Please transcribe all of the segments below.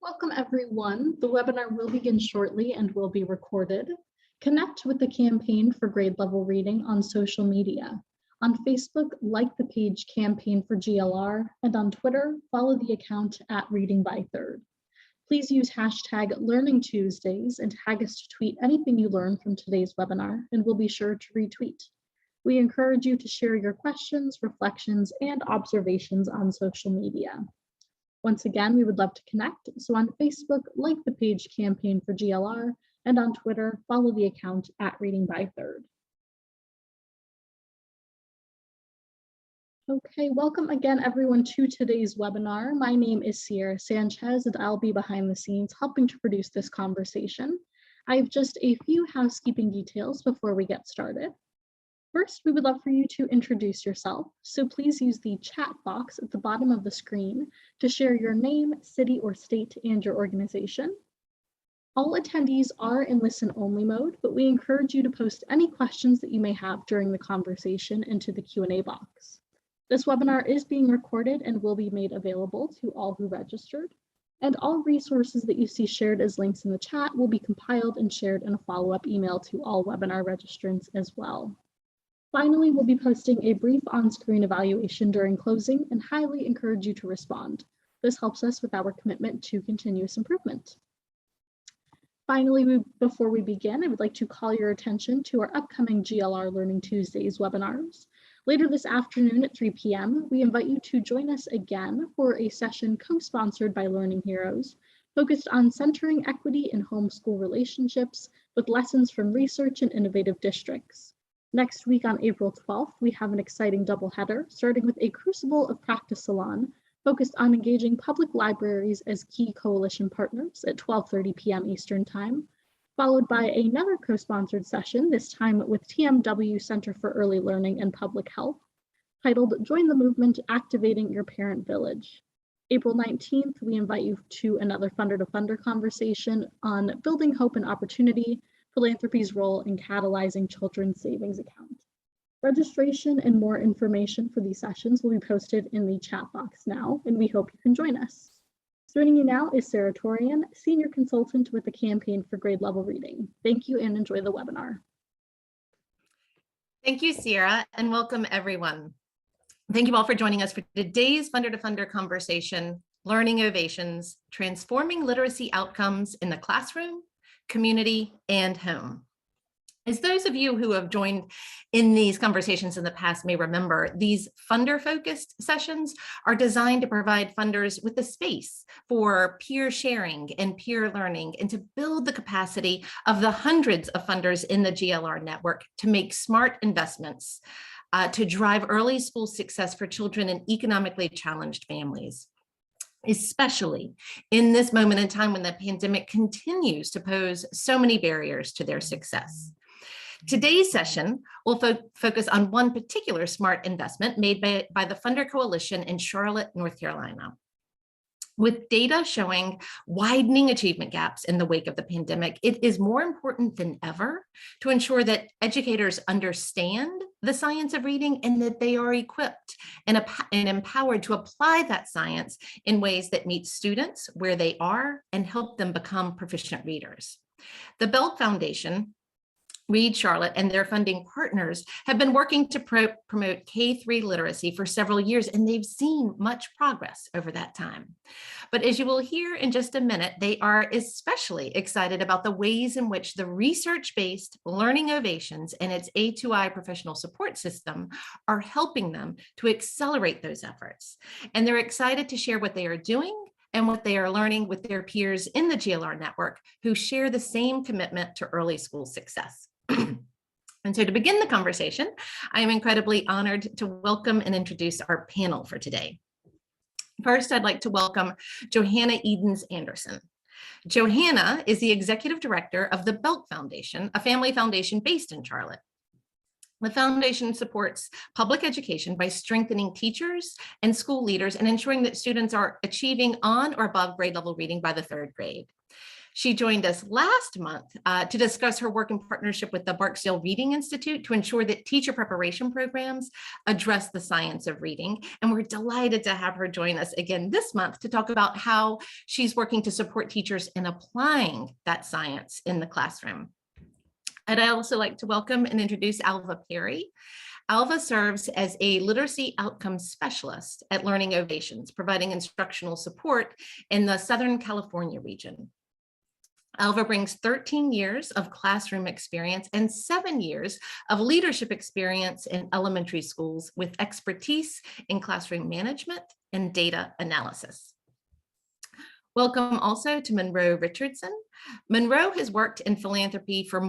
Welcome everyone. The webinar will begin shortly and will be recorded. Connect with the campaign for grade level reading on social media. On Facebook, like the page Campaign for GLR, and on Twitter, follow the account @ReadingByThird. Please use hashtag Learning Tuesdays and tag us to tweet anything you learn from today's webinar, and we'll be sure to retweet. We encourage you to share your questions, reflections, and observations on social media. Once again, we would love to connect. So on Facebook, like the page Campaign for GLR, and on Twitter, follow the account @ReadingByThird. Okay, welcome again everyone to today's webinar. My name is Sierra Sanchez and I'll be behind the scenes helping to produce this conversation. I have just a few housekeeping details before we get started. First, we would love for you to introduce yourself, so please use the chat box at the bottom of the screen to share your name, city or state, and your organization. All attendees are in listen-only mode, but we encourage you to post any questions that you may have during the conversation into the Q&A box. This webinar is being recorded and will be made available to all who registered, and all resources that you see shared as links in the chat will be compiled and shared in a follow-up email to all webinar registrants as well. Finally, we'll be posting a brief on-screen evaluation during closing and highly encourage you to respond. This helps us with our commitment to continuous improvement. Finally, before we begin, I would like to call your attention to our upcoming GLR Learning Tuesdays webinars. Later this afternoon at 3 p.m., we invite you to join us again for a session co-sponsored by Learning Heroes, focused on centering equity in homeschool relationships with lessons from research and innovative districts. Next week on April 12th, we have an exciting doubleheader, starting with a Crucible of Practice Salon, focused on engaging public libraries as key coalition partners at 12:30 p.m. Eastern Time, followed by another co-sponsored session, this time with TMW Center for Early Learning and Public Health, titled Join the Movement, Activating Your Parent Village. April 19th, we invite you to another Funder to Funder conversation on building hope and opportunity, philanthropy's role in catalyzing children's savings account. Registration and more information for these sessions will be posted in the chat box now, and we hope you can join us. Joining you now is Sarah Torian, Senior Consultant with the Campaign for Grade Level Reading. Thank you and enjoy the webinar. Thank you, Sierra, and welcome everyone. Thank you all for joining us for today's Funder to Funder conversation, Learning Ovations, Transforming Literacy Outcomes in the Classroom, Community, and Home. As those of you who have joined in these conversations in the past may remember, these funder-focused sessions are designed to provide funders with the space for peer sharing and peer learning and to build the capacity of the hundreds of funders in the GLR network to make smart investments to drive early school success for children in economically challenged families, especially in this moment in time when the pandemic continues to pose so many barriers to their success. Today's session will focus on one particular smart investment made by the Funder Coalition in Charlotte, North Carolina. With data showing widening achievement gaps in the wake of the pandemic, it is more important than ever to ensure that educators understand the science of reading and that they are equipped and empowered to apply that science in ways that meet students where they are and help them become proficient readers. The Belk Foundation, Read Charlotte, and their funding partners have been working to promote K-3 literacy for several years, and they've seen much progress over that time. But as you will hear in just a minute, they are especially excited about the ways in which the research-based Learning Ovations and its A2I professional support system are helping them to accelerate those efforts. And they're excited to share what they are doing and what they are learning with their peers in the GLR network who share the same commitment to early school success. And so to begin the conversation, I am incredibly honored to welcome and introduce our panel for today. First, I'd like to welcome Johanna Edens Anderson. Johanna is the executive director of the Belk Foundation, a family foundation based in Charlotte. The foundation supports public education by strengthening teachers and school leaders and ensuring that students are achieving on or above grade level reading by the third grade. She joined us last month to discuss her work in partnership with the Barksdale Reading Institute to ensure that teacher preparation programs address the science of reading. And we're delighted to have her join us again this month to talk about how she's working to support teachers in applying that science in the classroom. And I'd also like to welcome and introduce Alva Perry. Alva serves as a literacy outcomes specialist at Learning Ovations, providing instructional support in the Southern California region. Alva brings 13 years of classroom experience and 7 years of leadership experience in elementary schools with expertise in classroom management and data analysis. Welcome also to Monroe Richardson. Monroe has worked in philanthropy for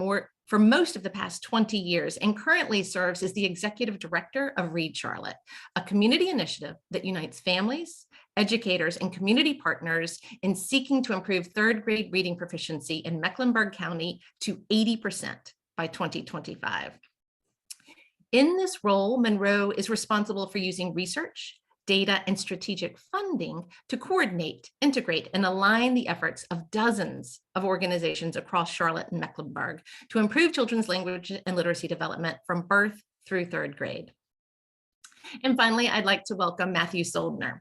most of the past 20 years and currently serves as the executive director of Read Charlotte, a community initiative that unites families, educators, and community partners in seeking to improve third grade reading proficiency in Mecklenburg County to 80% by 2025. In this role, Monroe is responsible for using research, data, and strategic funding to coordinate, integrate, and align the efforts of dozens of organizations across Charlotte and Mecklenburg to improve children's language and literacy development from birth through third grade. And finally, I'd like to welcome Matthew Soldner.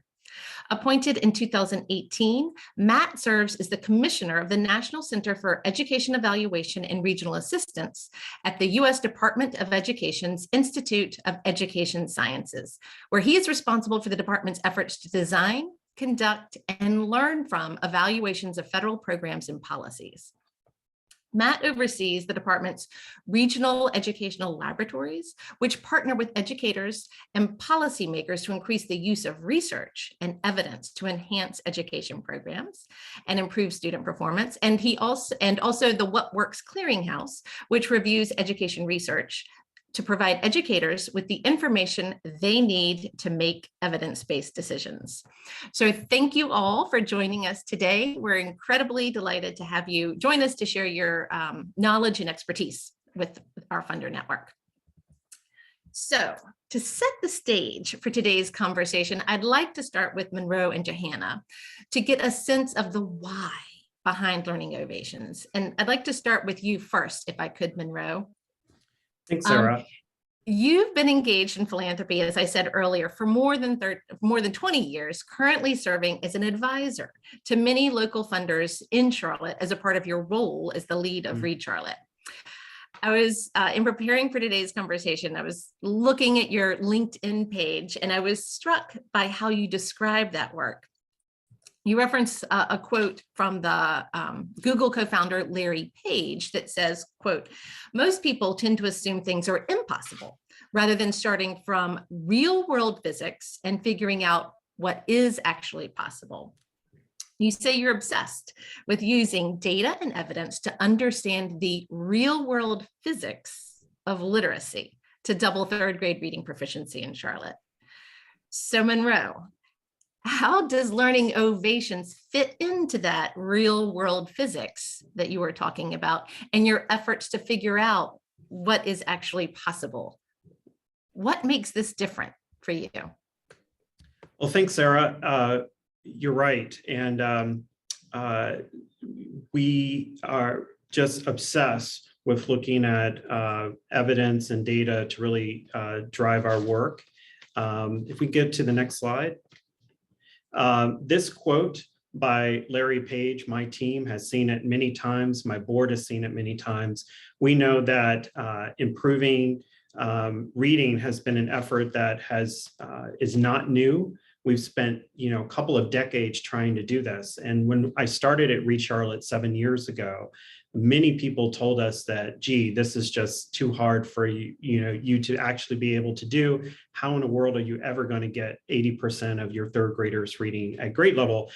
Appointed in 2018, Matt serves as the commissioner of the National Center for Education Evaluation and Regional Assistance at the U.S. Department of Education's Institute of Education Sciences, where he is responsible for the department's efforts to design, conduct, and learn from evaluations of federal programs and policies. Matt oversees the department's regional educational laboratories, which partner with educators and policymakers to increase the use of research and evidence to enhance education programs and improve student performance. And also the What Works Clearinghouse, which reviews education research to provide educators with the information they need to make evidence-based decisions. So thank you all for joining us today. We're incredibly delighted to have you join us to share your knowledge and expertise with our funder network. So to set the stage for today's conversation, I'd like to start with Monroe and Johanna to get a sense of the why behind Learning Ovations. And I'd like to start with you first, if I could, Monroe. Thanks, Sarah. You've been engaged in philanthropy, as I said earlier, for more than 20 years, currently serving as an advisor to many local funders in Charlotte as a part of your role as the lead of Read Charlotte. I was, in preparing for today's conversation, I was looking at your LinkedIn page, and I was struck by how you describe that work. You reference a quote from the Google co-founder Larry Page that says, quote, "Most people tend to assume things are impossible rather than starting from real world physics and figuring out what is actually possible." You say you're obsessed with using data and evidence to understand the real world physics of literacy to double third grade reading proficiency in Charlotte. So Monroe, how does Learning Ovations fit into that real world physics that you were talking about and your efforts to figure out what is actually possible? What makes this different for you? Well, thanks, Sarah. You're right. And we are just obsessed with looking at evidence and data to really drive our work. If we get to the next slide. This quote by Larry Page, my team has seen it many times. My board has seen it many times. We know that improving reading has been an effort that is not new. We've spent, a couple of decades trying to do this. And when I started at Read Charlotte 7 years ago, many people told us that, gee, this is just too hard for you to actually be able to do. How in the world are you ever going to get 80% of your third graders reading at grade level?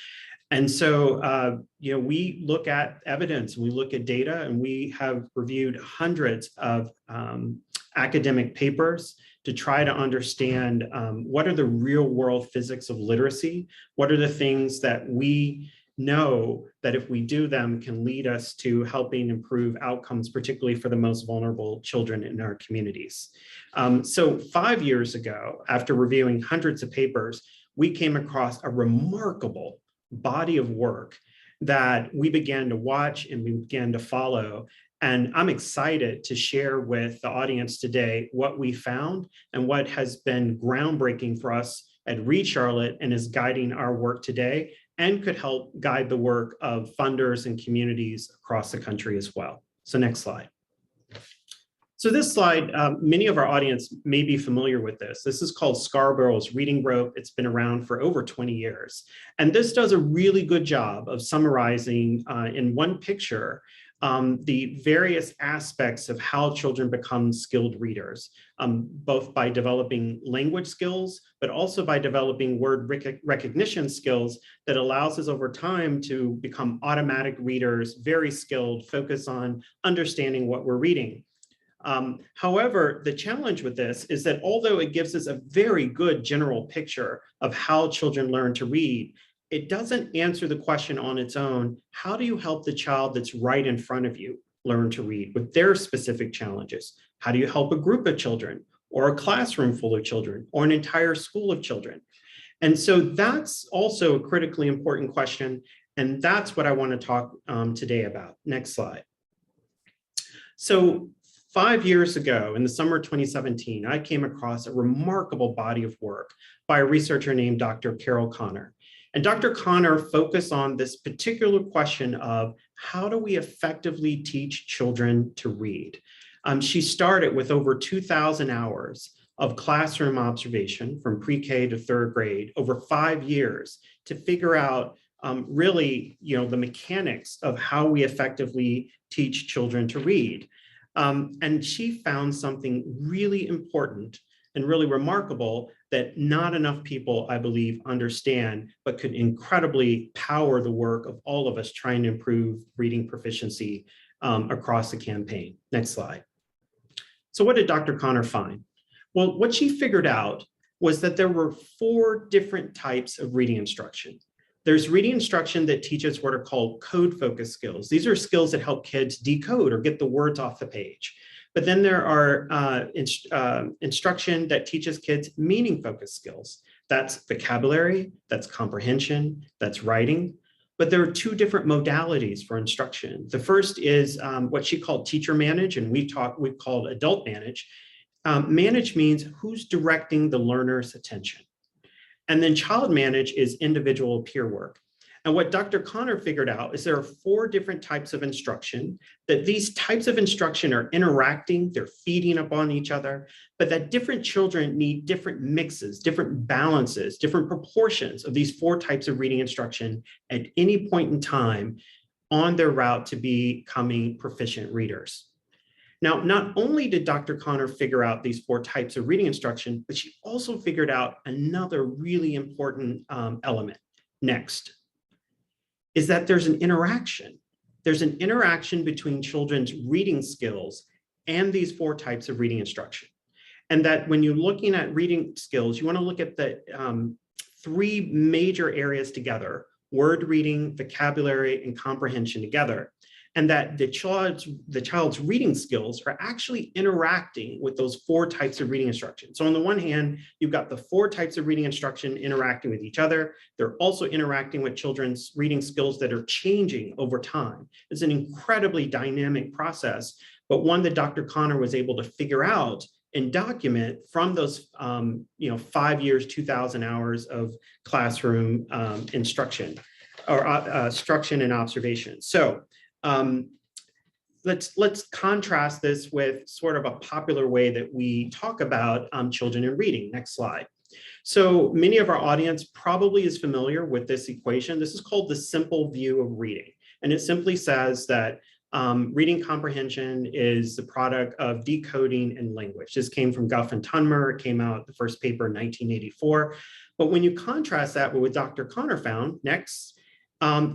And so, we look at evidence, we look at data, and we have reviewed hundreds of academic papers to try to understand what are the real world physics of literacy? What are the things that we know that if we do them can lead us to helping improve outcomes, particularly for the most vulnerable children in our communities. So 5 years ago, after reviewing hundreds of papers, we came across a remarkable body of work that we began to watch and we began to follow. And I'm excited to share with the audience today what we found and what has been groundbreaking for us at Read Charlotte and is guiding our work today and could help guide the work of funders and communities across the country as well. So next slide. So this slide, many of our audience may be familiar with this. This is called Scarborough's Reading Rope. It's been around for over 20 years. And this does a really good job of summarizing in one picture the various aspects of how children become skilled readers, both by developing language skills, but also by developing word recognition skills that allows us over time to become automatic readers, very skilled, focus on understanding what we're reading. However, the challenge with this is that although it gives us a very good general picture of how children learn to read, it doesn't answer the question on its own, how do you help the child that's right in front of you learn to read with their specific challenges? How do you help a group of children or a classroom full of children or an entire school of children? And so that's also a critically important question. And that's what I want to talk today about. Next slide. So 5 years ago, in the summer of 2017, I came across a remarkable body of work by a researcher named Dr. Carol Connor. And Dr. Connor focused on this particular question of how do we effectively teach children to read? She started with over 2,000 hours of classroom observation from pre-K to third grade over 5 years to figure out really, the mechanics of how we effectively teach children to read. And she found something really important and really remarkable that not enough people, I believe, understand, but could incredibly power the work of all of us trying to improve reading proficiency across the campaign. Next slide. So what did Dr. Connor find? Well, what she figured out was that there were 4 different types of reading instruction. There's reading instruction that teaches what are called code-focused skills. These are skills that help kids decode or get the words off the page. But then there are instruction that teaches kids meaning-focused skills. That's vocabulary, that's comprehension, that's writing. But there are 2 different modalities for instruction. The first is what she called teacher manage, and we've called adult manage. Manage means who's directing the learner's attention. And then child manage is individual peer work. And what Dr. Connor figured out is there are 4 different types of instruction, that these types of instruction are interacting, they're feeding upon each other, but that different children need different mixes, different balances, different proportions of these 4 types of reading instruction at any point in time on their route to becoming proficient readers. Now, not only did Dr. Connor figure out these 4 types of reading instruction, but she also figured out another really important element. Next, is that there's an interaction. There's an interaction between children's reading skills and these 4 types of reading instruction. And that when you're looking at reading skills, you want to look at the 3 major areas together: word reading, vocabulary, and comprehension together. And that the child's reading skills are actually interacting with those 4 types of reading instruction. So on the one hand, you've got the 4 types of reading instruction interacting with each other. They're also interacting with children's reading skills that are changing over time. It's an incredibly dynamic process, but one that Dr. Connor was able to figure out and document from those 5 years, 2,000 hours of classroom instruction or instruction and observation. So let's contrast this with sort of a popular way that we talk about children and reading. Next slide. So many of our audience probably is familiar with this equation. This is called the simple view of reading. And it simply says that reading comprehension is the product of decoding and language. This came from Guff and Tunmer. It came out, the first paper, in 1984. But when you contrast that with what Dr. Connor found, next,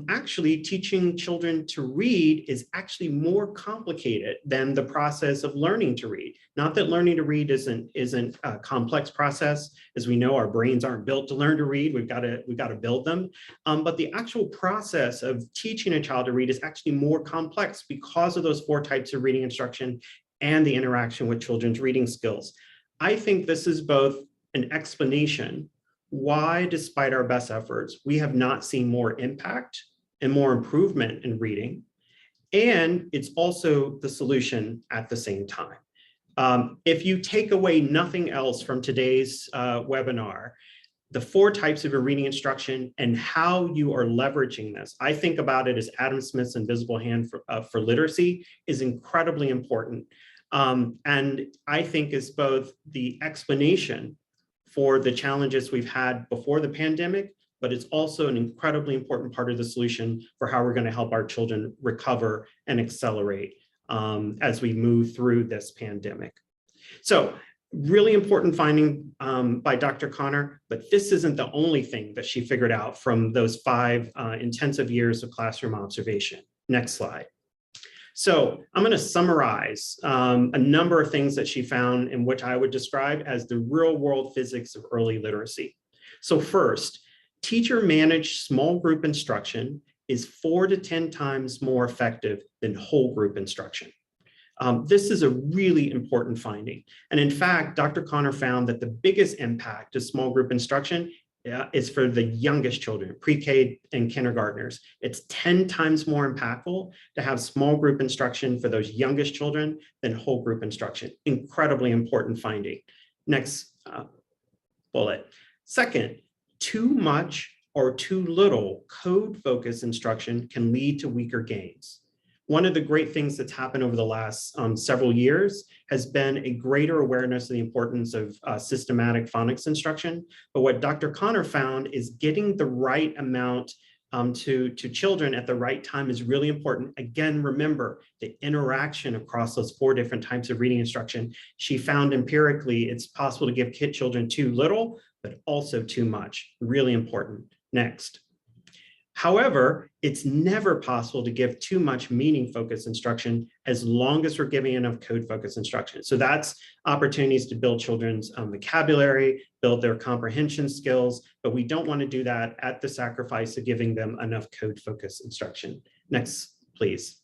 actually teaching children to read is actually more complicated than the process of learning to read. Not that learning to read isn't a complex process. As we know, our brains aren't built to learn to read. We've got to build them. But the actual process of teaching a child to read is actually more complex because of those 4 types of reading instruction and the interaction with children's reading skills. I think this is both an explanation why, despite our best efforts, we have not seen more impact and more improvement in reading. And it's also the solution at the same time. If you take away nothing else from today's webinar, the 4 types of reading instruction and how you are leveraging this, I think about it as Adam Smith's invisible hand for literacy is incredibly important. And I think is both the explanation for the challenges we've had before the pandemic, but it's also an incredibly important part of the solution for how we're going to help our children recover and accelerate as we move through this pandemic. So really important finding by Dr. Connor, but this isn't the only thing that she figured out from those 5 intensive years of classroom observation. Next slide. So I'm going to summarize a number of things that she found in which I would describe as the real world physics of early literacy. So first, teacher managed small group instruction is 4 to 10 times more effective than whole group instruction. This is a really important finding. And in fact, Dr. Connor found that the biggest impact of small group instruction is for the youngest children, pre-K and kindergartners. It's 10 times more impactful to have small group instruction for those youngest children than whole group instruction. Incredibly important finding. Next bullet. Second, too much or too little code-focused instruction can lead to weaker gains. One of the great things that's happened over the last several years has been a greater awareness of the importance of systematic phonics instruction. But what Dr. Connor found is getting the right amount to children at the right time is really important. Again, remember the interaction across those 4 different types of reading instruction. She found empirically it's possible to give children too little, but also too much. Really important. Next. However, it's never possible to give too much meaning-focused instruction as long as we're giving enough code-focused instruction. So that's opportunities to build children's vocabulary, build their comprehension skills, but we don't want to do that at the sacrifice of giving them enough code-focused instruction. Next, please.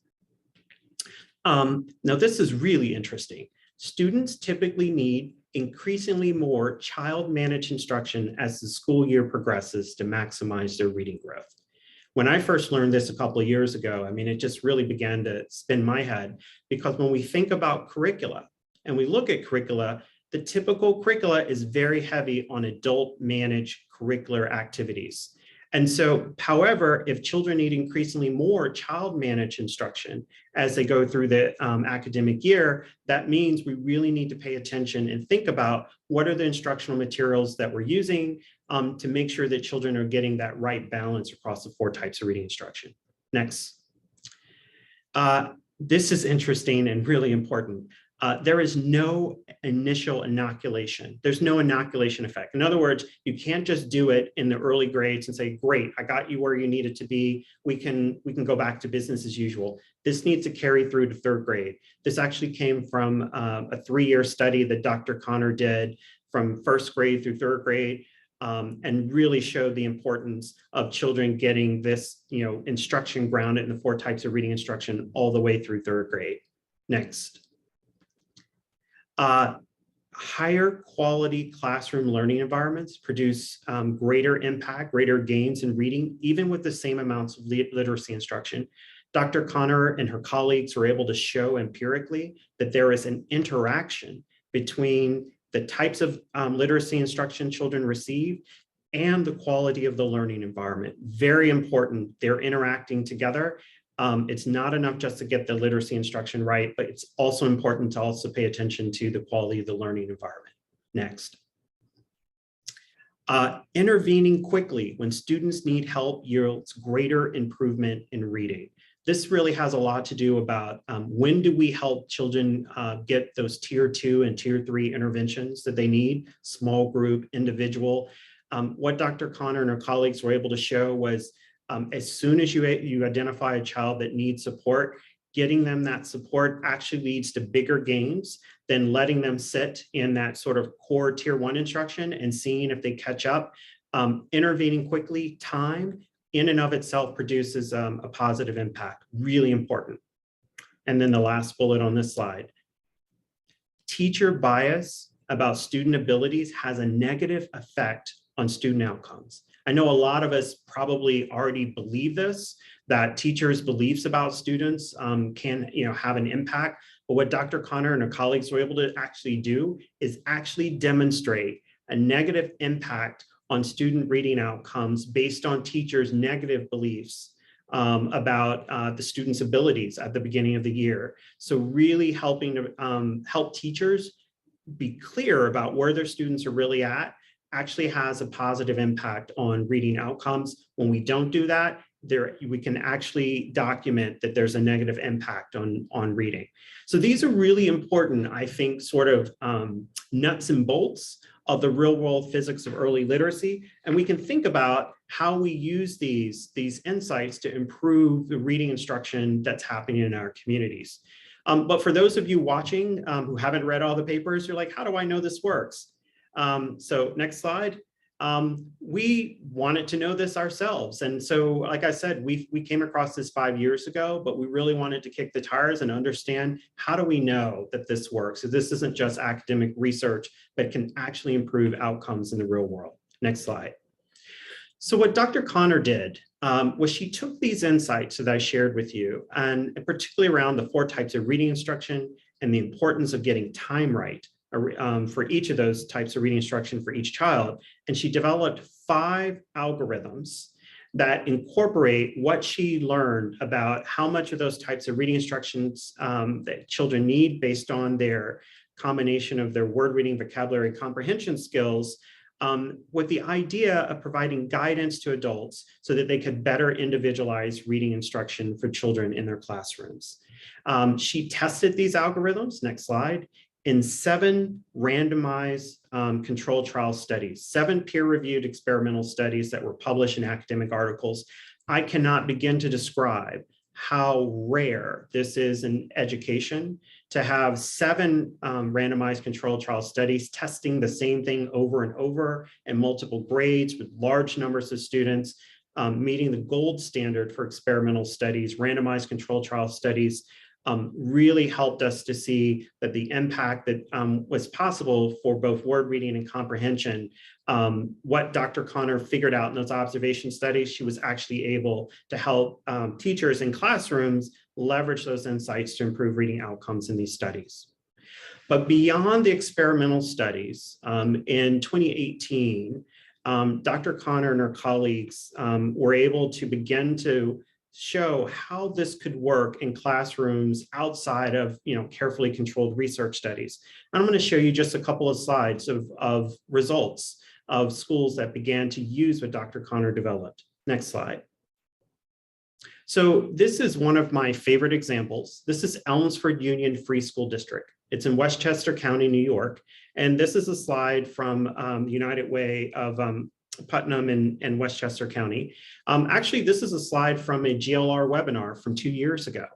Now, this is really interesting. Students typically need increasingly more child-managed instruction as the school year progresses to maximize their reading growth. When I first learned this a couple of years ago, I mean, it just really began to spin my head, because when we think about curricula and we look at curricula, the typical curricula is very heavy on adult managed curricular activities. And so, however, if children need increasingly more child managed instruction as they go through the academic year, that means we really need to pay attention and think about what are the instructional materials that we're using to make sure that children are getting that right balance across the 4 types of reading instruction. Next. This is interesting and really important. There is no initial inoculation. There's no inoculation effect. In other words, you can't just do it in the early grades and say, great, I got you where you needed to be. We can go back to business as usual. This needs to carry through to 3rd grade. This actually came from a 3-year study that Dr. Connor did from 1st grade through 3rd grade. And really showed the importance of children getting this, instruction grounded in the 4 types of reading instruction all the way through 3rd grade. Next. Higher quality classroom learning environments produce greater impact, greater gains in reading, even with the same amounts of literacy instruction. Dr. Connor and her colleagues were able to show empirically that there is an interaction between the types of literacy instruction children receive and the quality of the learning environment. Very important, they're interacting together. It's not enough just to get the literacy instruction right, but it's also important to also pay attention to the quality of the learning environment. Next. Intervening quickly when students need help yields greater improvement in reading. This really has a lot to do about when do we help children get those tier 2 and tier 3 interventions that they need, small group, individual. What Dr. Connor and her colleagues were able to show was as soon as you identify a child that needs support, getting them that support actually leads to bigger gains than letting them sit in that sort of core tier 1 instruction and seeing if they catch up. Intervening quickly, time in and of itself produces a positive impact, really important. And then the last bullet on this slide. Teacher bias about student abilities has a negative effect on student outcomes. I know a lot of us probably already believe this, that teachers' beliefs about students can have an impact. But what Dr. Connor and her colleagues were able to actually do is actually demonstrate a negative impact on student reading outcomes based on teachers' negative beliefs about the students' abilities at the beginning of the year. So really helping to help teachers be clear about where their students are really at actually has a positive impact on reading outcomes. When we don't do that, we can actually document that there's a negative impact on reading. So these are really important, I think, sort of nuts and bolts of the real world physics of early literacy. And we can think about how we use these insights to improve the reading instruction that's happening in our communities. But for those of you watching who haven't read all the papers, you're like, how do I know this works? So next slide. We wanted to know this ourselves. And so, like I said, we came across this 5 years ago, but we really wanted to kick the tires and understand, how do we know that this works? So this isn't just academic research, but can actually improve outcomes in the real world. Next slide. So what Dr. Connor did was she took these insights that I shared with you, and particularly around the 4 types of reading instruction and the importance of getting time right for each of those types of reading instruction for each child. And she developed 5 algorithms that incorporate what she learned about how much of those types of reading instructions that children need based on their combination of their word reading, vocabulary, comprehension skills, with the idea of providing guidance to adults so that they could better individualize reading instruction for children in their classrooms. She tested these algorithms, next slide, in 7 randomized controlled trial studies, 7 peer-reviewed experimental studies that were published in academic articles. I cannot begin to describe how rare this is in education to have 7 randomized controlled trial studies testing the same thing over and over in multiple grades with large numbers of students, meeting the gold standard for experimental studies. Randomized controlled trial studies really helped us to see that the impact that was possible for both word reading and comprehension. What Dr. Connor figured out in those observation studies, she was actually able to help teachers in classrooms leverage those insights to improve reading outcomes in these studies. But beyond the experimental studies, in 2018, Dr. Connor and her colleagues were able to begin to show how this could work in classrooms outside of carefully controlled research studies. And I'm going to show you just a couple of slides of results of schools that began to use what Dr. Connor developed. Next slide. So this is one of my favorite examples. This is Elmsford Union Free School District. It's in Westchester County, New York. And this is a slide from the United Way of Putnam and Westchester County. Actually, this is a slide from a GLR webinar from 2 years ago.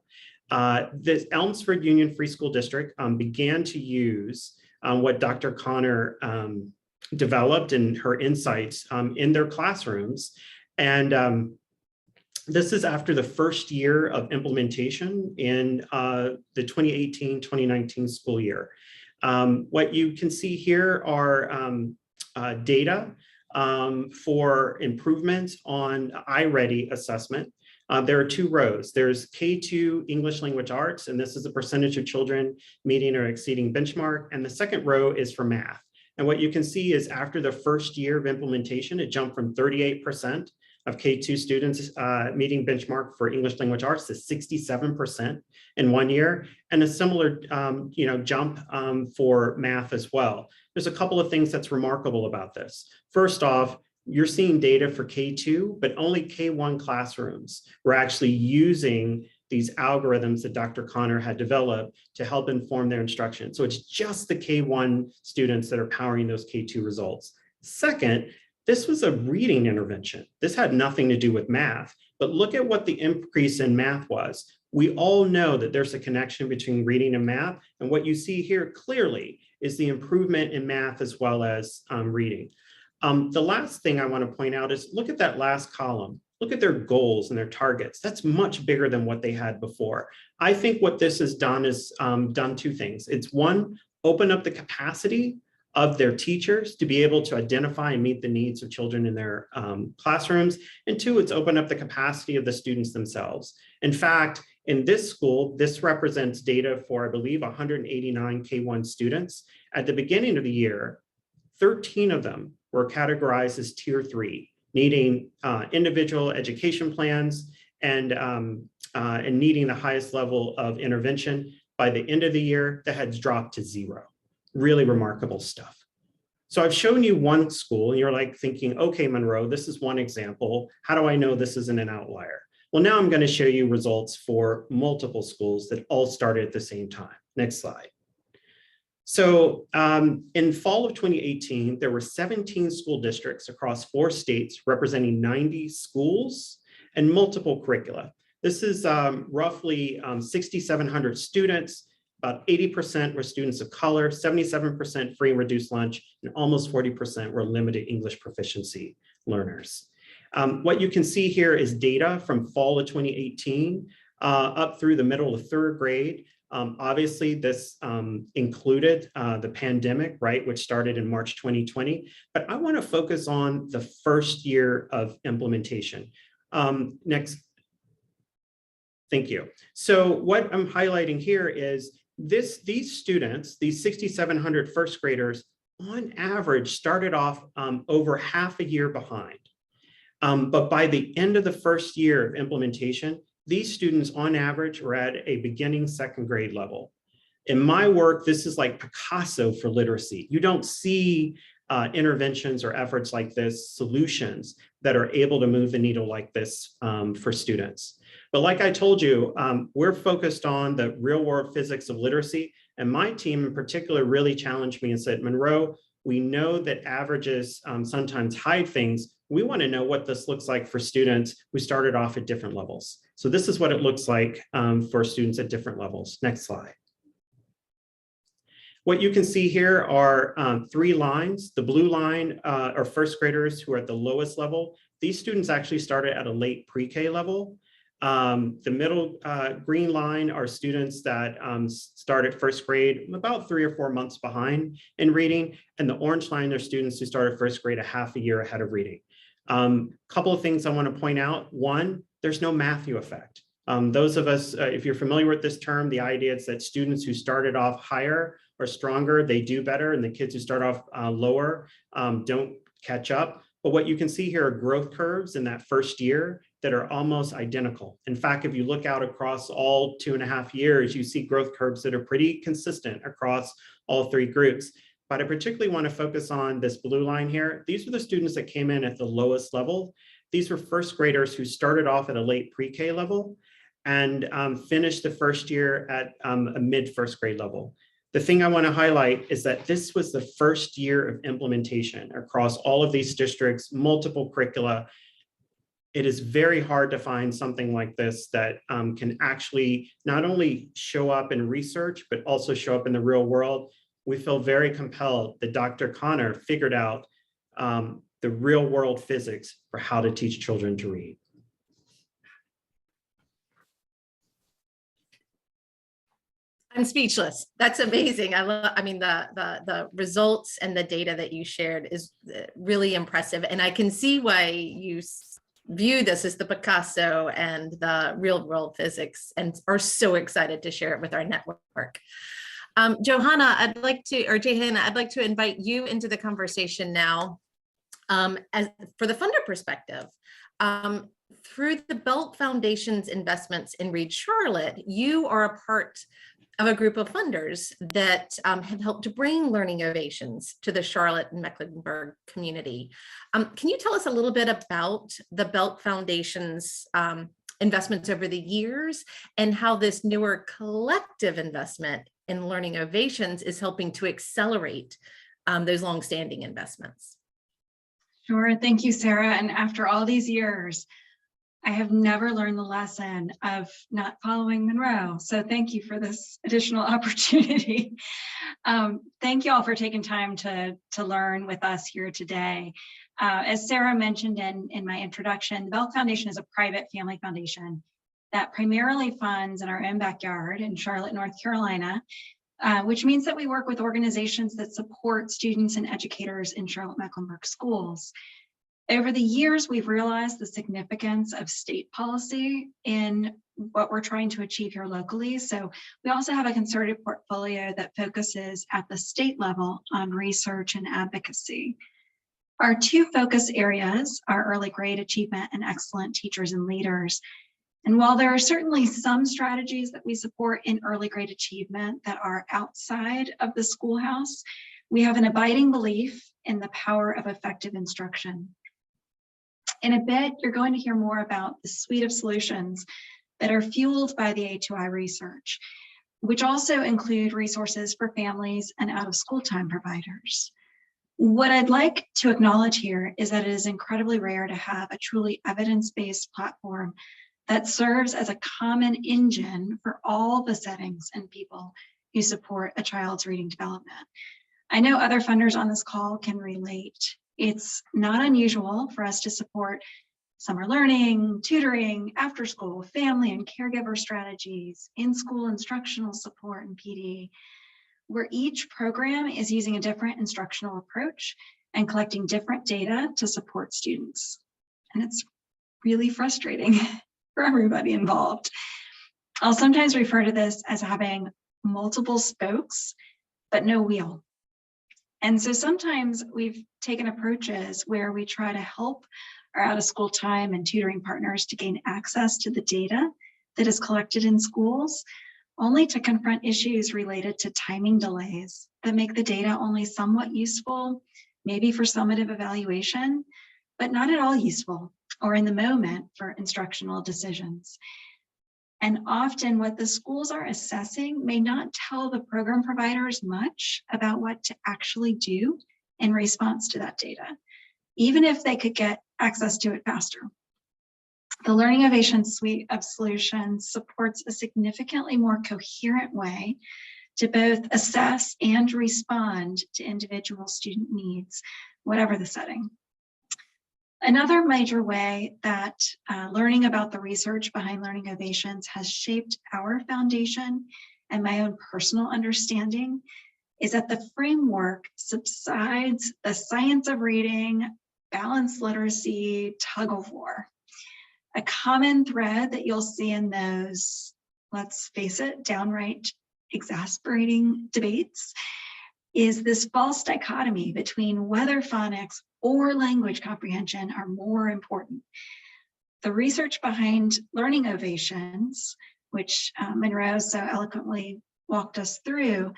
The Elmsford Union Free School District began to use what Dr. Connor developed and her insights in their classrooms. And this is after the first year of implementation in the 2018-2019 school year. What you can see here are data for improvements on iReady assessment. There are 2 rows. There's K2 English Language Arts, and this is the percentage of children meeting or exceeding benchmark. And the second row is for math. And what you can see is after the first year of implementation, it jumped from 38% of K2 students meeting benchmark for English Language Arts to 67% in 1 year, and a similar jump for math as well. There's a couple of things that's remarkable about this. First off, you're seeing data for K2, but only K1 classrooms were actually using these algorithms that Dr. Connor had developed to help inform their instruction. So it's just the K1 students that are powering those K2 results. Second, this was a reading intervention. This had nothing to do with math, but look at what the increase in math was. We all know that there's a connection between reading and math, and what you see here clearly is the improvement in math as well as reading. The last thing I want to point out is look at that last column. Look at their goals and their targets. That's much bigger than what they had before. I think what this has done is done 2 things. It's 1, open up the capacity of their teachers to be able to identify and meet the needs of children in their classrooms. And two, it's opened up the capacity of the students themselves. In fact, in this school, this represents data for, I believe, 189 K-1 students. At the beginning of the year, 13 of them were categorized as tier 3, needing individual education plans and needing the highest level of intervention. By the end of the year, that had dropped to 0. Really remarkable stuff. So I've shown you one school and you're like thinking, okay, Monroe, this is one example. How do I know this isn't an outlier? Well, now I'm going to show you results for multiple schools that all started at the same time. Next slide. So in fall of 2018, there were 17 school districts across 4 states representing 90 schools and multiple curricula. This is roughly 6,700 students. About 80% were students of color, 77% free and reduced lunch, and almost 40% were limited English proficiency learners. What you can see here is data from fall of 2018 up through the middle of 3rd grade. Obviously, this included the pandemic, right, which started in March 2020. But I want to focus on the first year of implementation. Next. Thank you. So what I'm highlighting here is these students, these 6,700 first graders, on average, started off over half a year behind. But by the end of the first year of implementation, these students on average were at a beginning 2nd grade level. In my work, this is like Picasso for literacy. You don't see interventions or efforts like this, solutions that are able to move the needle like this for students. But like I told you, we're focused on the real world physics of literacy. And my team in particular really challenged me and said, Monroe, we know that averages sometimes hide things. We want to know what this looks like for students who started off at different levels. So this is what it looks like for students at different levels. Next slide. What you can see here are 3 lines. The blue line are first graders who are at the lowest level. These students actually started at a late pre-K level. The middle green line are students that started 1st grade about 3 or 4 months behind in reading. And the orange line are students who started 1st grade a half a year ahead of reading. Couple of things I want to point out. One, there's no Matthew effect. Those of us, if you're familiar with this term, the idea is that students who started off higher or stronger, they do better, and the kids who start off lower don't catch up. But what you can see here are growth curves in that first year that are almost identical. In fact, if you look out across all 2.5 years, you see growth curves that are pretty consistent across all 3 groups. But I particularly want to focus on this blue line here. These are the students that came in at the lowest level. These were first graders who started off at a late pre-K level and finished the first year at a mid 1st grade level. The thing I want to highlight is that this was the first year of implementation across all of these districts, multiple curricula. It is very hard to find something like this that can actually not only show up in research, but also show up in the real world. We feel very compelled that Dr. Connor figured out the real world physics for how to teach children to read. I'm speechless. That's amazing. I mean, the results and the data that you shared is really impressive. And I can see why you view this as the Picasso and the real world physics and are so excited to share it with our network. Johanna, Jehanna, I'd like to invite you into the conversation now. For the funder perspective, through the Belk Foundation's investments in Read Charlotte, you are a part of a group of funders that have helped to bring learning ovations to the Charlotte and Mecklenburg community. Can you tell us a little bit about the Belk Foundation's investments over the years and how this newer collective investment in learning ovations is helping to accelerate those longstanding investments? Sure, thank you, Sarah. And after all these years, I have never learned the lesson of not following Monroe. So thank you for this additional opportunity. Thank you all for taking time to learn with us here today. As Sarah mentioned in my introduction, the Belk Foundation is a private family foundation that primarily funds in our own backyard in Charlotte, North Carolina, which means that we work with organizations that support students and educators in Charlotte-Mecklenburg schools. Over the years, we've realized the significance of state policy in what we're trying to achieve here locally. So we also have a concerted portfolio that focuses at the state level on research and advocacy. Our two focus areas are early grade achievement and excellent teachers and leaders. And while there are certainly some strategies that we support in early grade achievement that are outside of the schoolhouse, we have an abiding belief in the power of effective instruction. In a bit, you're going to hear more about the suite of solutions that are fueled by the A2I research, which also include resources for families and out-of-school time providers. What I'd like to acknowledge here is that it is incredibly rare to have a truly evidence-based platform that serves as a common engine for all the settings and people who support a child's reading development. I know other funders on this call can relate. It's not unusual for us to support summer learning, tutoring, after school, family and caregiver strategies, in-school instructional support and PD, where each program is using a different instructional approach and collecting different data to support students. And it's really frustrating for everybody involved. I'll sometimes refer to this as having multiple spokes, but no wheel. And so sometimes we've taken approaches where we try to help our out-of-school time and tutoring partners to gain access to the data that is collected in schools, only to confront issues related to timing delays that make the data only somewhat useful, maybe for summative evaluation, but not at all useful or in the moment for instructional decisions. And often what the schools are assessing may not tell the program providers much about what to actually do in response to that data, even if they could get access to it faster. The Learning Ovations suite of solutions supports a significantly more coherent way to both assess and respond to individual student needs, whatever the setting. Another major way that learning about the research behind Learning Ovations has shaped our foundation and my own personal understanding is that the framework subsides the science of reading, balanced literacy, tug of war. A common thread that you'll see in those, let's face it, downright exasperating debates is this false dichotomy between whether phonics or language comprehension are more important. The research behind Learning Ovations, which Monroe so eloquently walked us through,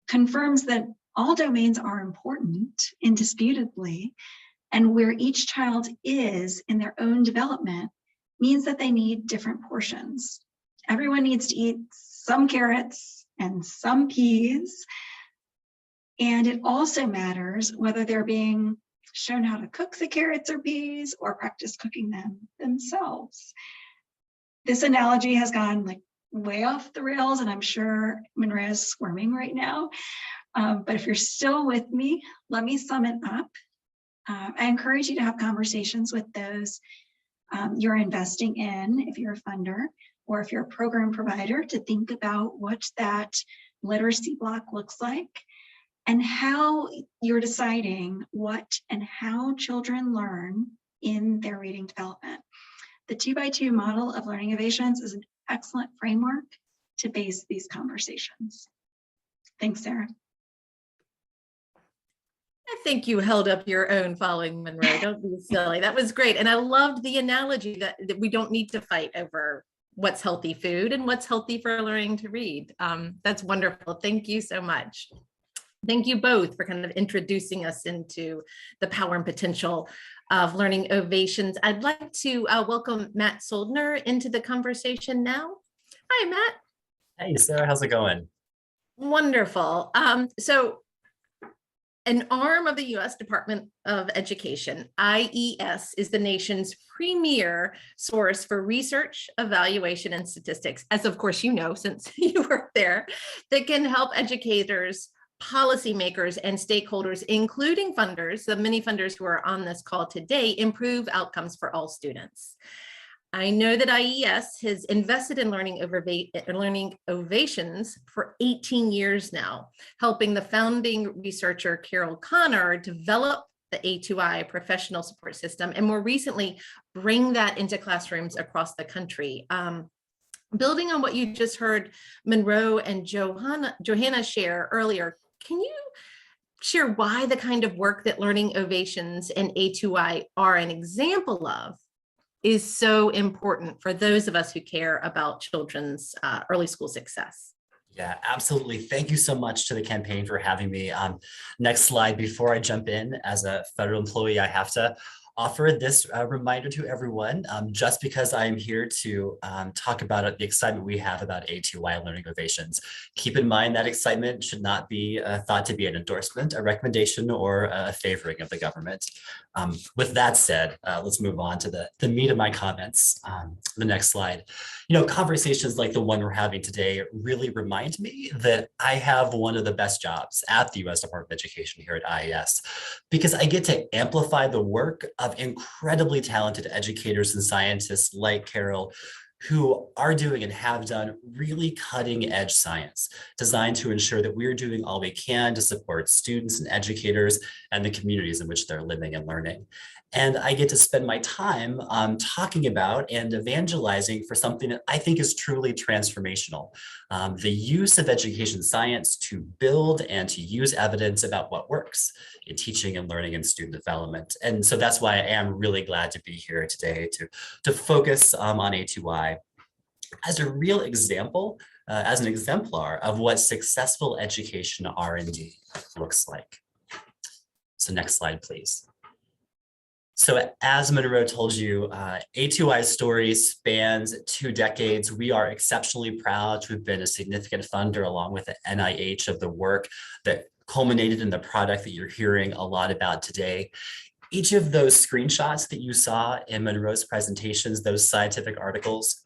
confirms that all domains are important, indisputably, and where each child is in their own development means that they need different portions. Everyone needs to eat some carrots and some peas, and it also matters whether they're being shown how to cook the carrots or peas or practice cooking them themselves. This analogy has gone like way off the rails, and I'm sure Monroe is squirming right now. But if you're still with me, let me sum it up. I encourage you to have conversations with those you're investing in, if you're a funder, or if you're a program provider, to think about what that literacy block looks like and how you're deciding what and how children learn in their reading development. The 2x2 model of Learning Ovations is an excellent framework to base these conversations. Thanks, Sarah. I think you held up your own following Monroe. Don't be silly. That was great. And I loved the analogy that we don't need to fight over what's healthy food and what's healthy for learning to read. That's wonderful. Thank you so much. Thank you both for kind of introducing us into the power and potential of Learning Ovations. I'd like to welcome Matt Soldner into the conversation now. Hi, Matt. Hey, Sarah, how's it going? Wonderful. So an arm of the U.S. Department of Education, IES, is the nation's premier source for research, evaluation, and statistics, as of course you know since you work there, that can help educators, policymakers, and stakeholders, including funders, the many funders who are on this call today, improve outcomes for all students. I know that IES has invested in learning Ovations for 18 years now, helping the founding researcher Carol Connor develop the A2I professional support system, and more recently, bring that into classrooms across the country. Building on what you just heard Monroe and Johanna share earlier, can you share why the kind of work that Learning Ovations and A2I are an example of is so important for those of us who care about children's early school success? Yeah, absolutely. Thank you so much to the campaign for having me. Next slide. Before I jump in, as a federal employee, I have to offer this reminder to everyone, just because I am here to talk about the excitement we have about A2Y Learning Ovations. Keep in mind that excitement should not be thought to be an endorsement, a recommendation, or a favoring of the government. With that said, let's move on to the meat of my comments. The next slide. You know, conversations like the one we're having today really remind me that I have one of the best jobs at the U.S. Department of Education here at IES, because I get to amplify the work of incredibly talented educators and scientists like Carol, who are doing and have done really cutting edge science designed to ensure that we're doing all we can to support students and educators and the communities in which they're living and learning. And I get to spend my time talking about and evangelizing for something that I think is truly transformational. The use of education science to build and to use evidence about what works in teaching and learning and student development. And so that's why I am really glad to be here today to focus on A2I as a real example, as an exemplar of what successful education R&D looks like. So next slide, please. So as Monroe told you, A2I's story spans 2 decades. We are exceptionally proud to have been a significant funder along with the NIH of the work that culminated in the product that you're hearing a lot about today. Each of those screenshots that you saw in Monroe's presentations, those scientific articles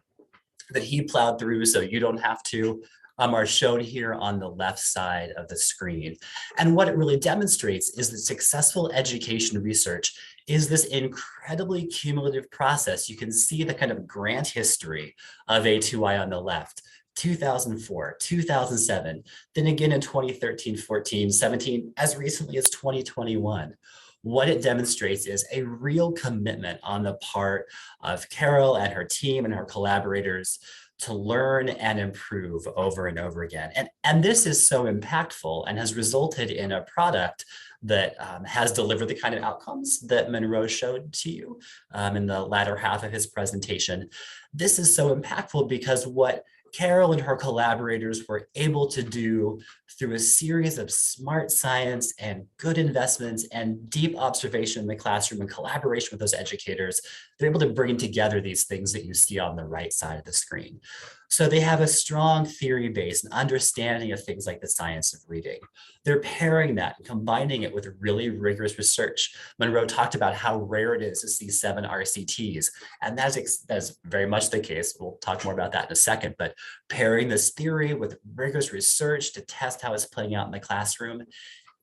that he plowed through so you don't have to, are shown here on the left side of the screen. And what it really demonstrates is that successful education research is this incredibly cumulative process. You can see the kind of grant history of A2I on the left. 2004, 2007, then again in 2013, 14, 17, as recently as 2021. What it demonstrates is a real commitment on the part of Carol and her team and her collaborators to learn and improve over and over again. And this is so impactful and has resulted in a product that has delivered the kind of outcomes that Monroe showed to you in the latter half of his presentation. This is so impactful because what Carol and her collaborators were able to do through a series of smart science and good investments and deep observation in the classroom and collaboration with those educators, they're able to bring together these things that you see on the right side of the screen. So they have a strong theory base and understanding of things like the science of reading. They're pairing that and combining it with really rigorous research. Monroe talked about how rare it is to see 7 RCTs, and that's very much the case. We'll talk more about that in a second, but pairing this theory with rigorous research to test how it's playing out in the classroom.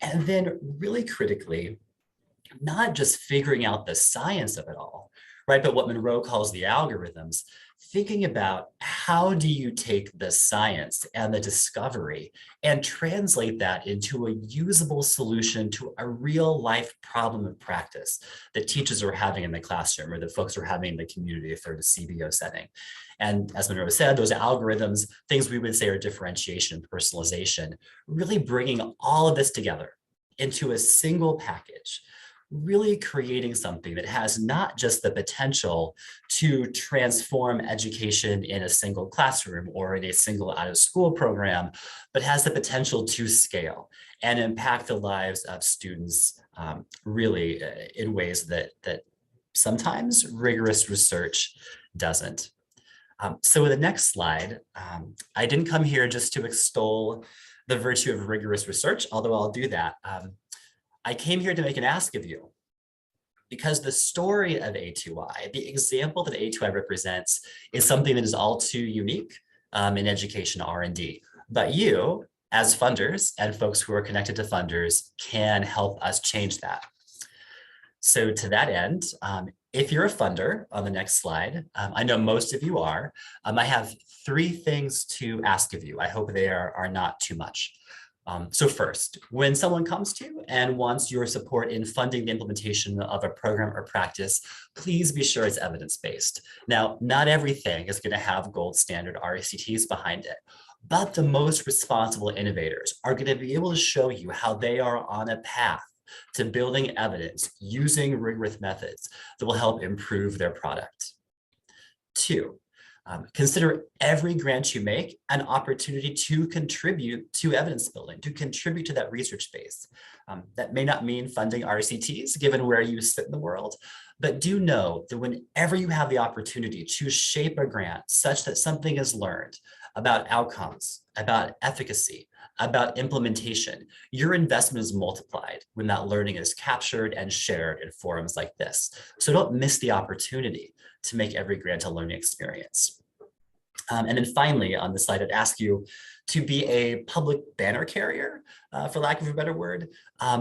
And then really critically, not just figuring out the science of it all, right? But what Monroe calls the algorithms, thinking about how do you take the science and the discovery and translate that into a usable solution to a real life problem of practice that teachers are having in the classroom or that folks are having in the community if they're in a CBO setting. And as Monroe said, those algorithms, things we would say are differentiation, personalization, really bringing all of this together into a single package, really creating something that has not just the potential to transform education in a single classroom or in a single out-of-school program, but has the potential to scale and impact the lives of students really in ways that sometimes rigorous research doesn't. So with the next slide, I didn't come here just to extol the virtue of rigorous research, although I'll do that. I came here to make an ask of you, because the story of A2I, the example that A2I represents, is something that is all too unique in education R&D. But you, as funders and folks who are connected to funders, can help us change that. So to that end, if you're a funder, on the next slide, I know most of you are, I have 3 things to ask of you. I hope they are not too much. So first, when someone comes to you and wants your support in funding the implementation of a program or practice, please be sure it's evidence-based. Now, not everything is going to have gold standard RCTs behind it, but the most responsible innovators are going to be able to show you how they are on a path to building evidence using rigorous methods that will help improve their product. 2, consider every grant you make an opportunity to contribute to evidence building, to contribute to that research base. That may not mean funding RCTs, given where you sit in the world, but do know that whenever you have the opportunity to shape a grant such that something is learned about outcomes, about efficacy, about implementation, your investment is multiplied when that learning is captured and shared in forums like this. So don't miss the opportunity to make every grant a learning experience. And then finally, on this slide, I'd ask you to be a public banner carrier, for lack of a better word,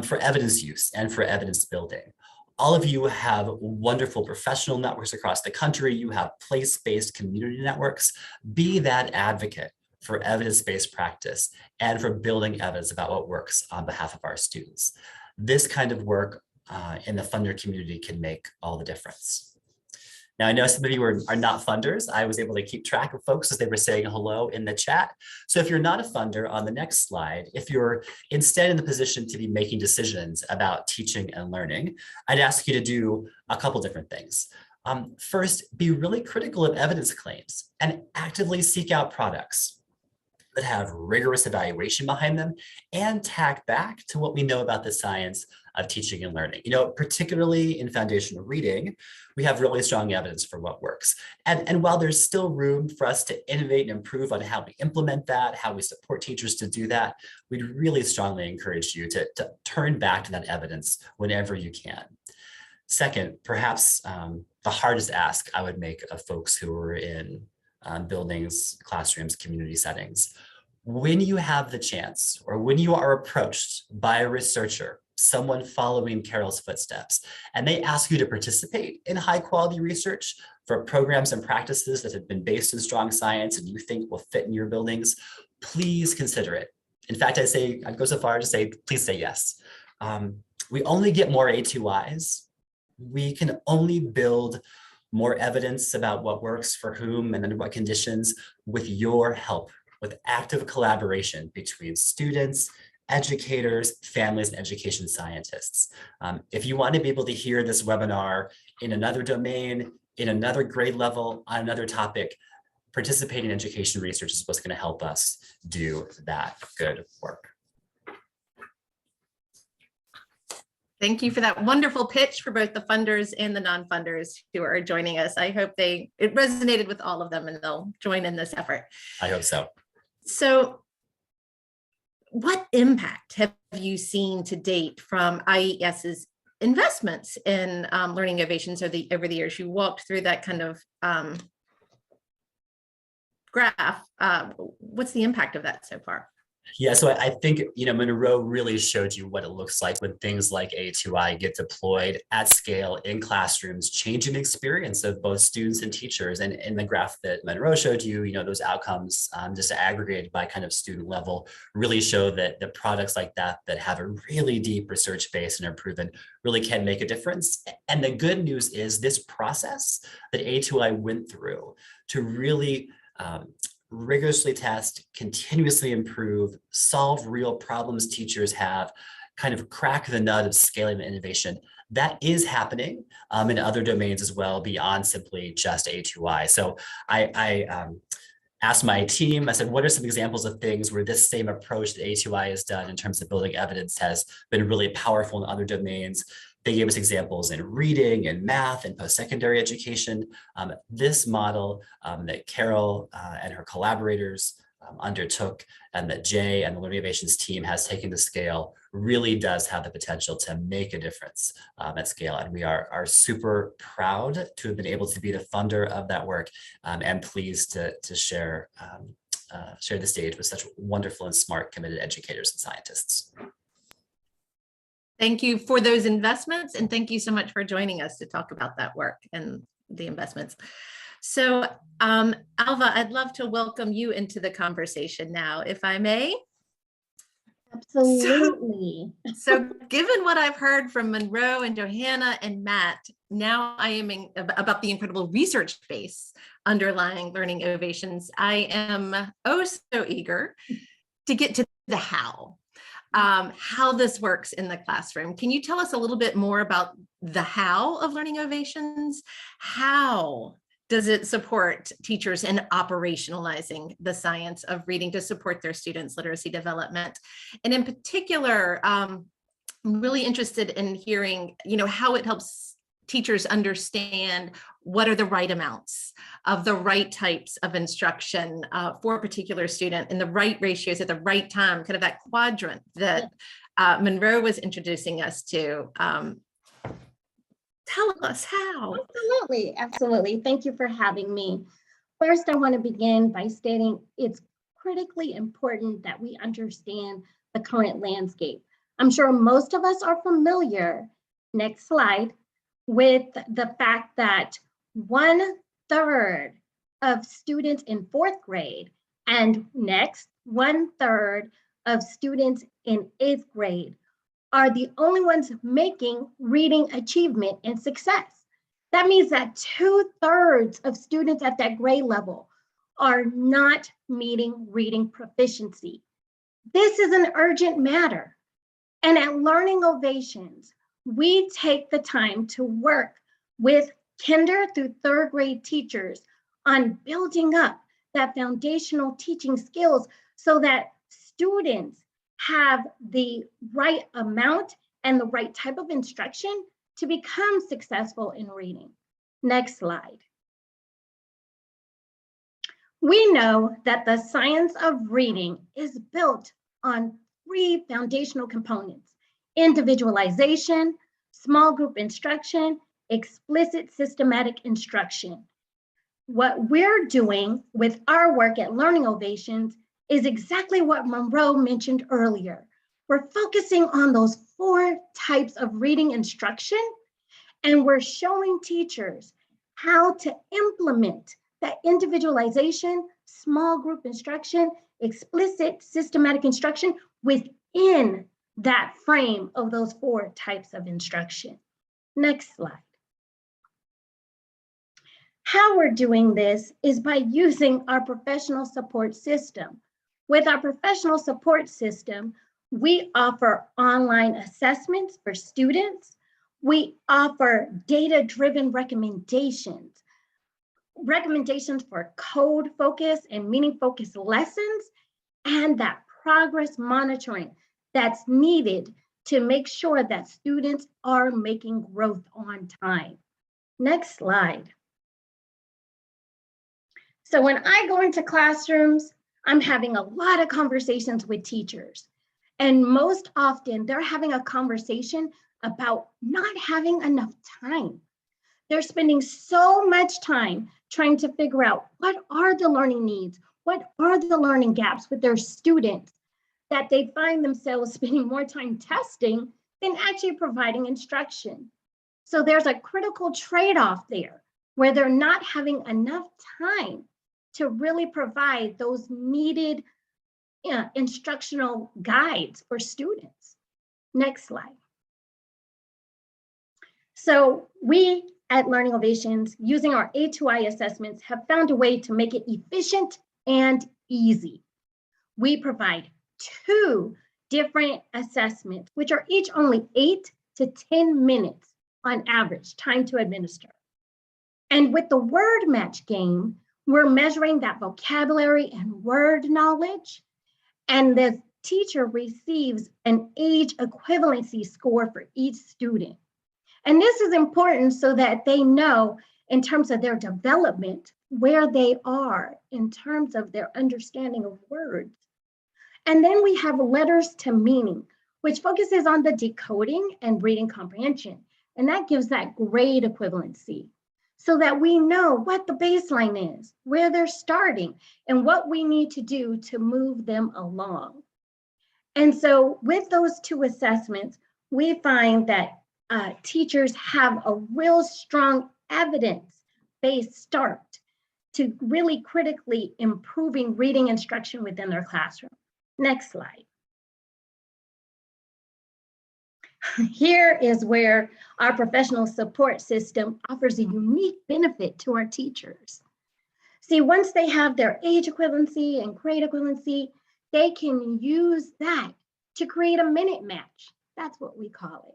for evidence use and for evidence building. All of you have wonderful professional networks across the country. You have place-based community networks. Be that advocate for evidence-based practice and for building evidence about what works on behalf of our students. This kind of work in the funder community can make all the difference. Now, I know some of you are not funders. I was able to keep track of folks as they were saying hello in the chat. So if you're not a funder, on the next slide, if you're instead in the position to be making decisions about teaching and learning, I'd ask you to do a couple different things. First, be really critical of evidence claims and actively seek out products that have rigorous evaluation behind them and tack back to what we know about the science of teaching and learning. You know, particularly in foundational reading, we have really strong evidence for what works. And while there's still room for us to innovate and improve on how we implement that, how we support teachers to do that, we'd really strongly encourage you to turn back to that evidence whenever you can. Second, perhaps the hardest ask I would make of folks who are in buildings, classrooms, community settings. When you have the chance, or when you are approached by a researcher, someone following Carol's footsteps, and they ask you to participate in high quality research for programs and practices that have been based in strong science and you think will fit in your buildings, please consider it. In fact, I'd go so far to say, please say yes. We only get more A2Is. We can only build more evidence about what works for whom and under what conditions with your help, with active collaboration between students, educators, families, and education scientists. If you want to be able to hear this webinar in another domain, in another grade level, on another topic, participating in education research is what's going to help us do that good work. Thank you for that wonderful pitch for both the funders and the non-funders who are joining us. I hope it resonated with all of them and they'll join in this effort. I hope so. So what impact have you seen to date from IES's investments in learning ovations over the years? You walked through that kind of graph. What's the impact of that so far? Yeah, so I think, Monroe really showed you what it looks like when things like A2I get deployed at scale in classrooms, changing the experience of both students and teachers. And in the graph that Monroe showed you, those outcomes just aggregated by kind of student level really show that the products like that have a really deep research base and are proven really can make a difference. And the good news is this process that A2I went through to really rigorously test, continuously improve, solve real problems teachers have, kind of crack the nut of scaling the innovation. That is happening in other domains as well, beyond simply just A2I. So I asked my team, I said, what are some examples of things where this same approach that A2I has done in terms of building evidence has been really powerful in other domains? They gave us examples in reading and math and post-secondary education. This model that Carol and her collaborators undertook and that Jay and the Learning Ovations team has taken to scale really does have the potential to make a difference at scale. And we are super proud to have been able to be the funder of that work and pleased to share the stage with such wonderful and smart, committed educators and scientists. Thank you for those investments, and thank you so much for joining us to talk about that work and the investments. So Alva, I'd love to welcome you into the conversation now, if I may. Absolutely. So given what I've heard from Monroe and Johanna and Matt, now I am about the incredible research base underlying Learning Ovations, I am oh so eager to get to the how this works in the classroom. Can you tell us a little bit more about the how of Learning Ovations? How does it support teachers in operationalizing the science of reading to support their students' literacy development? And in particular, I'm really interested in hearing, how it helps teachers understand what are the right amounts of the right types of instruction for a particular student and the right ratios at the right time, kind of that quadrant that Monroe was introducing us to. Tell us how. Absolutely, absolutely. Thank you for having me. First, I want to begin by stating it's critically important that we understand the current landscape. I'm sure most of us are familiar, next slide, with the fact that 1/3 of students in 4th grade and next 1/3 of students in 8th grade are the only ones making reading achievement and success. That means that 2/3 of students at that grade level are not meeting reading proficiency. This is an urgent matter. And at Learning Ovations, we take the time to work with kinder through 3rd grade teachers on building up that foundational teaching skills so that students have the right amount and the right type of instruction to become successful in reading. Next slide. We know that the science of reading is built on 3 foundational components: individualization, small group instruction, explicit systematic instruction. What we're doing with our work at Learning Ovations is exactly what Monroe mentioned earlier. We're focusing on those 4 types of reading instruction, and we're showing teachers how to implement that individualization, small group instruction, explicit systematic instruction within that frame of those 4 types of instruction. Next slide. How we're doing this is by using our professional support system. With our professional support system, we offer online assessments for students. We offer data-driven recommendations for code focus and meaning focused lessons, and that progress monitoring that's needed to make sure that students are making growth on time. Next slide. So when I go into classrooms, I'm having a lot of conversations with teachers. And most often they're having a conversation about not having enough time. They're spending so much time trying to figure out what are the learning needs, what are the learning gaps with their students, that they find themselves spending more time testing than actually providing instruction. So there's a critical trade-off there where they're not having enough time to really provide those needed instructional guides for students. Next slide. So we at Learning Ovations, using our A2I assessments, have found a way to make it efficient and easy. We provide 2 different assessments, which are each only 8 to 10 minutes on average, time to administer. And with the word match game, we're measuring that vocabulary and word knowledge, and the teacher receives an age equivalency score for each student. And this is important so that they know in terms of their development, where they are in terms of their understanding of words. And then we have letters to meaning, which focuses on the decoding and reading comprehension. And that gives that grade equivalency so that we know what the baseline is, where they're starting, and what we need to do to move them along. And so with those 2 assessments, we find that teachers have a real strong evidence-based start to really critically improving reading instruction within their classroom. Next slide. Here is where our professional support system offers a unique benefit to our teachers. See, once they have their age equivalency and grade equivalency, they can use that to create a minute match. That's what we call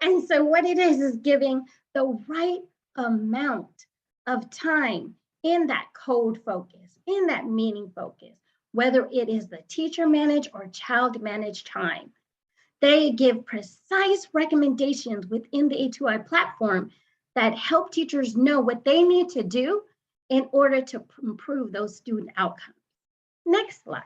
it. And so what it is giving the right amount of time in that code focus, in that meaning focus, whether it is the teacher managed or child managed time. They give precise recommendations within the A2I platform that help teachers know what they need to do in order to improve those student outcomes. Next slide.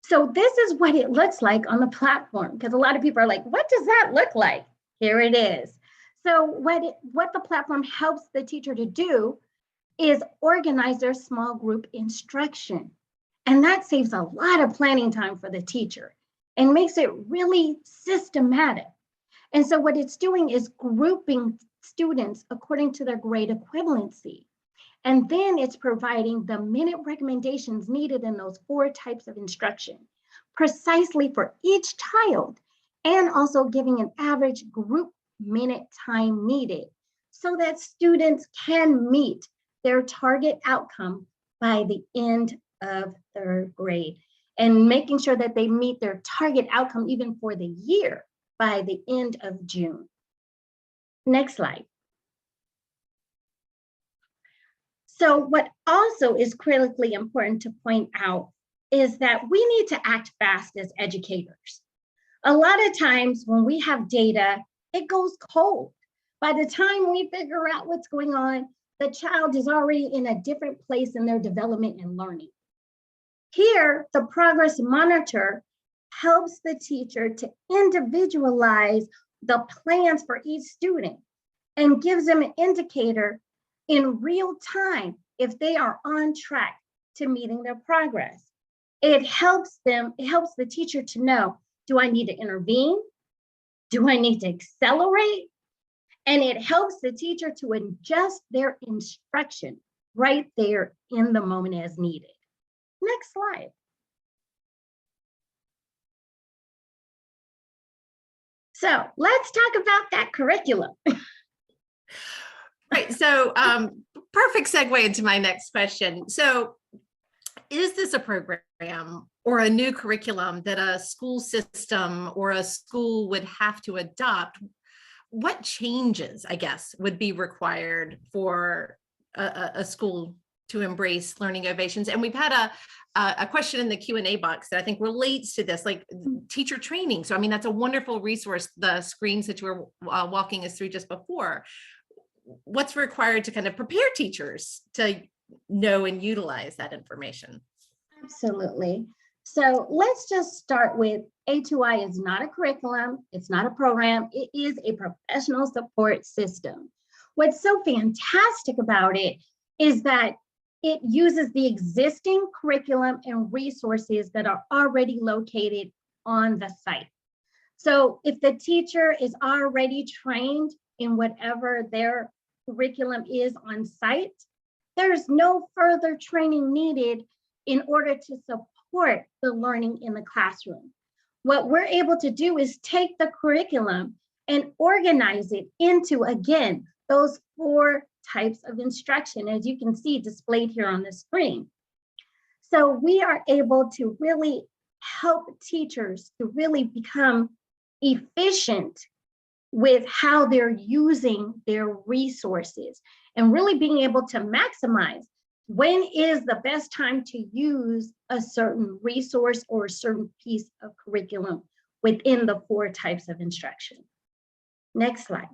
So this is what it looks like on the platform, because a lot of people are like, what does that look like? Here it is. So what the platform helps the teacher to do is organize their small group instruction. And that saves a lot of planning time for the teacher and makes it really systematic. And so what it's doing is grouping students according to their grade equivalency. And then it's providing the minute recommendations needed in those 4 types of instruction, precisely for each child, and also giving an average group minute time needed so that students can meet their target outcome by the end of 3rd grade, and making sure that they meet their target outcome even for the year by the end of June. Next slide. So what also is critically important to point out is that we need to act fast as educators. A lot of times when we have data, it goes cold. By the time we figure out what's going on, the child is already in a different place in their development and learning. Here, the progress monitor helps the teacher to individualize the plans for each student and gives them an indicator in real time if they are on track to meeting their progress. It helps the teacher to know, do I need to intervene? Do I need to accelerate? And it helps the teacher to adjust their instruction right there in the moment as needed. Next slide. So let's talk about that curriculum. Right. So perfect segue into my next question. So is this a program or a new curriculum that a school system or a school would have to adopt? What changes, I guess, would be required for a school to embrace learning ovations? And we've had a question in the Q&A box that I think relates to this, like teacher training. So, I mean, that's a wonderful resource, the screens that you were walking us through just before. What's required to kind of prepare teachers to know and utilize that information? Absolutely. So let's just start with A2I is not a curriculum. It's not a program. It is a professional support system. What's so fantastic about it is that it uses the existing curriculum and resources that are already located on the site. So if the teacher is already trained in whatever their curriculum is on site, there's no further training needed in order to support the learning in the classroom. What we're able to do is take the curriculum and organize it into, again, those 4 types of instruction, as you can see displayed here on the screen. So we are able to really help teachers to really become efficient with how they're using their resources and really being able to maximize when is the best time to use a certain resource or a certain piece of curriculum within the 4 types of instruction. Next slide.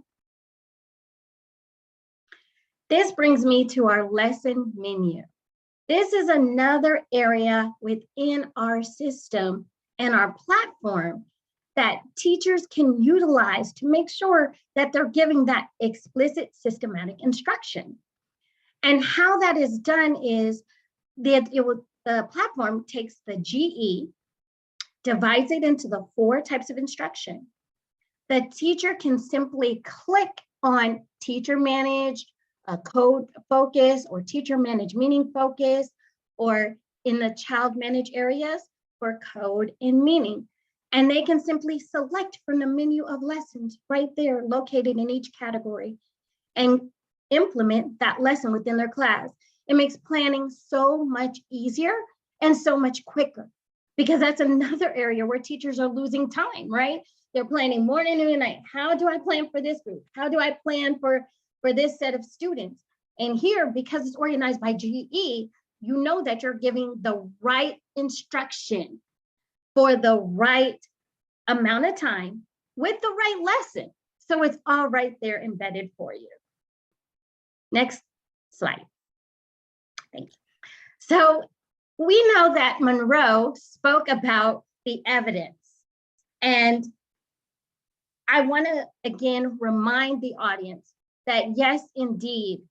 This brings me to our lesson menu. This is another area within our system and our platform that teachers can utilize to make sure that they're giving that explicit systematic instruction. And how that is done is that the platform takes the GE, divides it into the 4 types of instruction. The teacher can simply click on teacher managed, code focus, or teacher managed meaning focus, or in the child managed areas for code and meaning. And they can simply select from the menu of lessons right there located in each category and implement that lesson within their class. It makes planning so much easier and so much quicker, because that's another area where teachers are losing time, right? They're planning morning, noon, and night. How do I plan for this group? How do I plan for this set of students? And here, because it's organized by GE, you know that you're giving the right instruction for the right amount of time with the right lesson. So it's all right there embedded for you. Next slide. Thank you. So we know that Monroe spoke about the evidence, and I want to again remind the audience that yes, indeed,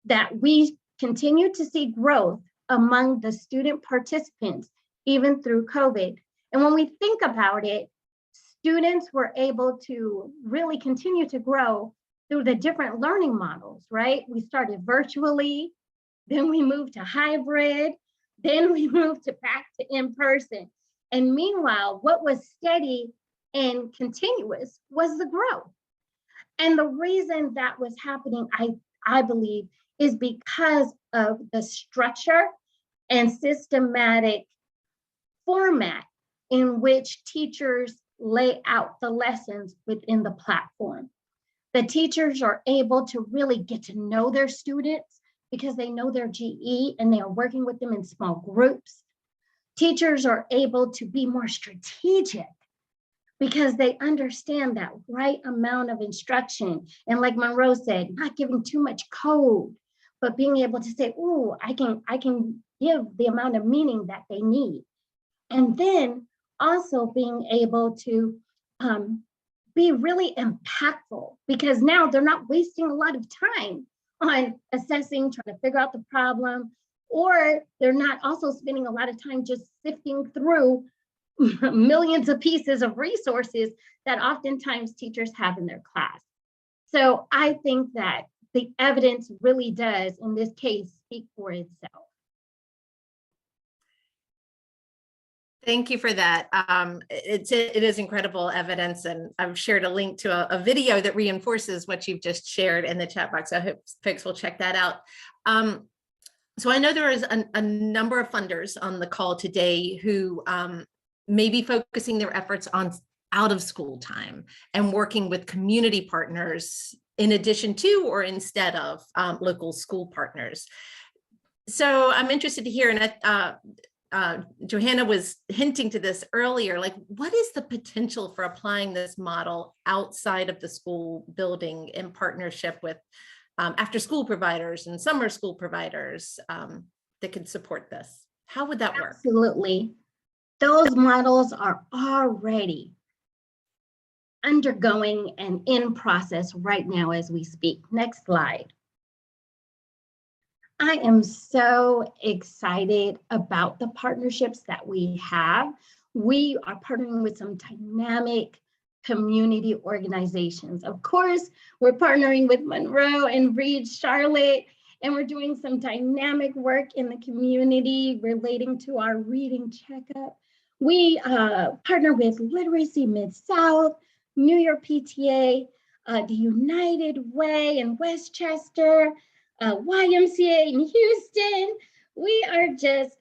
that we continue to see growth among the student participants even through COVID. And when we think about it, students were able to really continue to grow through the different learning models, right? We started virtually, then we moved to hybrid, then we moved back to in-person. And meanwhile, what was steady and continuous was the growth. And the reason that was happening, I believe, is because of the structure and systematic format in which teachers lay out the lessons within the platform. The teachers are able to really get to know their students because they know their GE and they are working with them in small groups. Teachers are able to be more strategic because they understand that right amount of instruction. And like Monroe said, not giving too much code, but being able to say, "Ooh, I can give the amount of meaning that they need." And then also being able to be really impactful, because now they're not wasting a lot of time on assessing, trying to figure out the problem, or they're not also spending a lot of time just sifting through millions of pieces of resources that oftentimes teachers have in their class. So I think that the evidence really does, in this case, speak for itself. Thank you for that. It is incredible evidence, and I've shared a link to a video that reinforces what you've just shared in the chat box. I hope folks will check that out. So I know there is a number of funders on the call today who may be focusing their efforts on out of school time and working with community partners in addition to or instead of local school partners. So I'm interested to hear, and Johanna was hinting to this earlier, like what is the potential for applying this model outside of the school building in partnership with after school providers and summer school providers that could support this? How would that work? Absolutely. Those models are already undergoing and in process right now as we speak. Next slide. I am so excited about the partnerships that we have. We are partnering with some dynamic community organizations. Of course, we're partnering with Monroe and Reed Charlotte, and we're doing some dynamic work in the community relating to our reading checkup. We partner with Literacy Mid-South, New York PTA, the United Way in Westchester, YMCA in Houston. We are just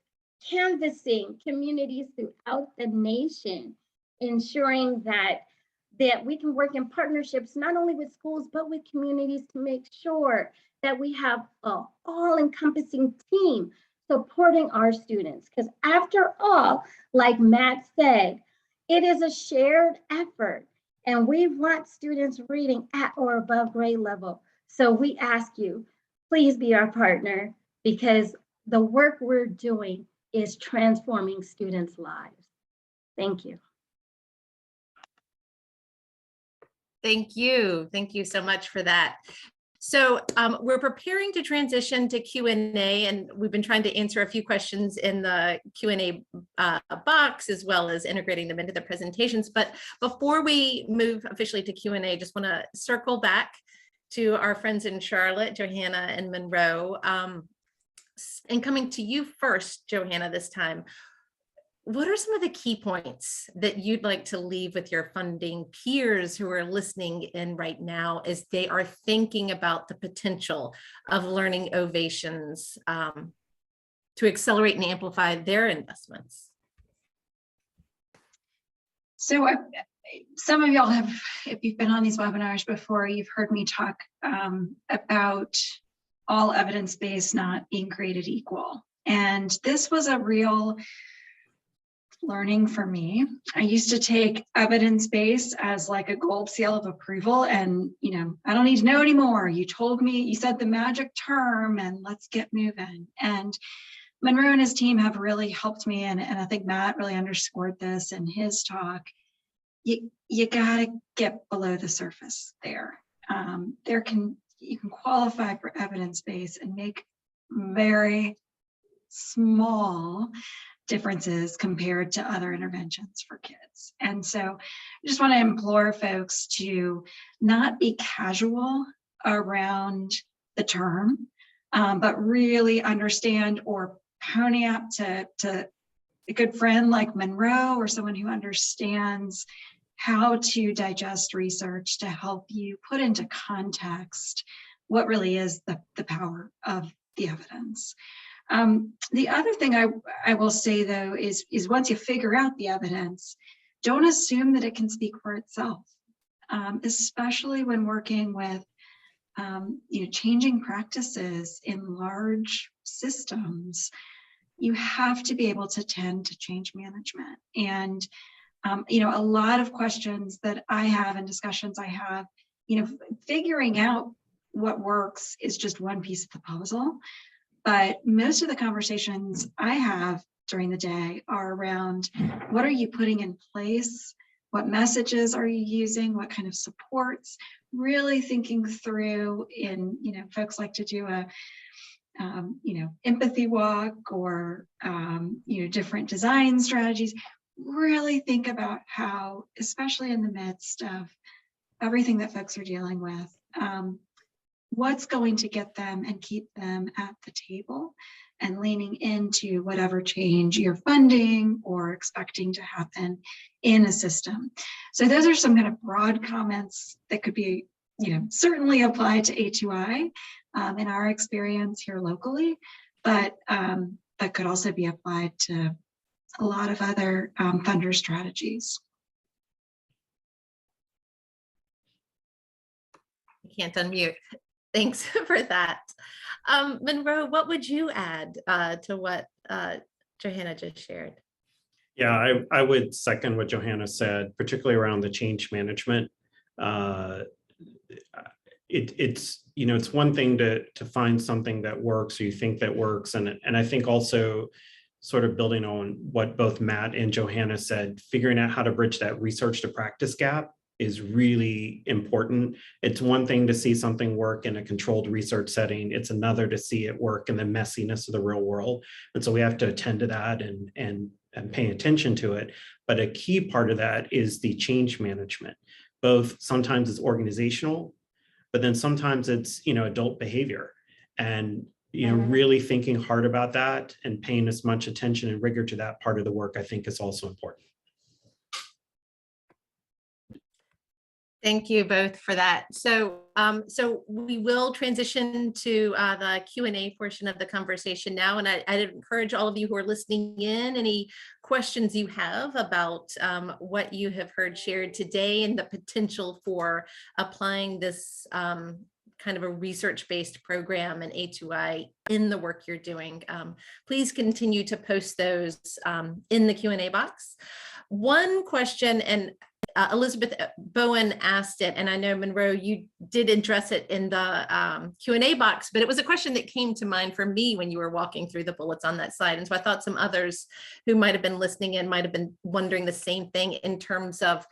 canvassing communities throughout the nation, ensuring that we can work in partnerships, not only with schools, but with communities to make sure that we have an all-encompassing team supporting our students. Because after all, like Matt said, it is a shared effort, and we want students reading at or above grade level. So we ask you, please be our partner, because the work we're doing is transforming students' lives. Thank you. Thank you. Thank you so much for that. So we're preparing to transition to Q&A, and we've been trying to answer a few questions in the Q&A box, as well as integrating them into the presentations. But before we move officially to Q&A, just want to circle back to our friends in Charlotte, Johanna and Monroe. And coming to you first, Johanna, this time. What are some of the key points that you'd like to leave with your funding peers who are listening in right now as they are thinking about the potential of learning Ovations to accelerate and amplify their investments? So some of y'all have, if you've been on these webinars before, you've heard me talk about all evidence-based not being created equal. And this was a real learning for me. I used to take evidence-based as like a gold seal of approval, and I don't need to know anymore. You told me, you said the magic term, and let's get moving. And Monroe and his team have really helped me, and I think Matt really underscored this in his talk. You gotta get below the surface there. You can qualify for evidence-based and make very small differences compared to other interventions for kids. And so I just want to implore folks to not be casual around the term, but really understand or pony up to a good friend like Monroe or someone who understands how to digest research to help you put into context what really is the power of the evidence. The other thing I will say, though, is once you figure out the evidence, don't assume that it can speak for itself, especially when working with changing practices in large systems. You have to be able to tend to change management. And a lot of questions that I have and discussions I have, figuring out what works is just one piece of the puzzle. But most of the conversations I have during the day are around what are you putting in place? What messages are you using? What kind of supports? Really thinking through folks like to do a, empathy walk or, different design strategies. Really think about how, especially in the midst of everything that folks are dealing with, what's going to get them and keep them at the table and leaning into whatever change you're funding or expecting to happen in a system. So those are some kind of broad comments that could be, certainly applied to A2I in our experience here locally, but could also be applied to a lot of other funder strategies. You can't unmute. Thanks for that. Monroe, what would you add to what Johanna just shared? Yeah, I would second what Johanna said, particularly around the change management. It's one thing to find something that works or you think that works. And I think also sort of building on what both Matt and Johanna said, figuring out how to bridge that research to practice gap is really important. It's one thing to see something work in a controlled research setting. It's another to see it work in the messiness of the real world. And so we have to attend to that and pay attention to it. But a key part of that is the change management. Both sometimes it's organizational, but then sometimes it's, adult behavior. And, really thinking hard about that and paying as much attention and rigor to that part of the work, I think is also important. Thank you both for that. So, so we will transition to the Q&A portion of the conversation now, and I'd encourage all of you who are listening in, any questions you have about what you have heard shared today and the potential for applying this kind of a research-based program and A2I in the work you're doing. Please continue to post those in the Q&A box. One question, and Elizabeth Bowen asked it, and I know Monroe, you did address it in the Q&A box, but it was a question that came to mind for me when you were walking through the bullets on that slide. And so I thought some others who might have been listening in might have been wondering the same thing in terms of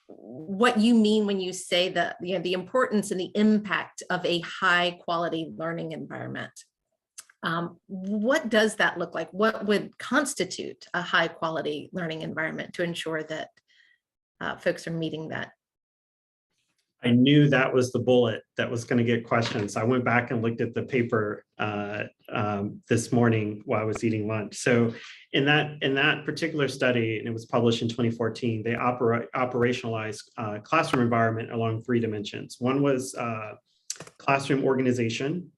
what you mean when you say that, the importance and the impact of a high quality learning environment. What does that look like? What would constitute a high quality learning environment to ensure that folks are meeting that? I knew that was the bullet that was going to get questions. I went back and looked at the paper this morning while I was eating lunch. So in that particular study, and it was published in 2014, they operationalized classroom environment along 3 dimensions. One was classroom organization.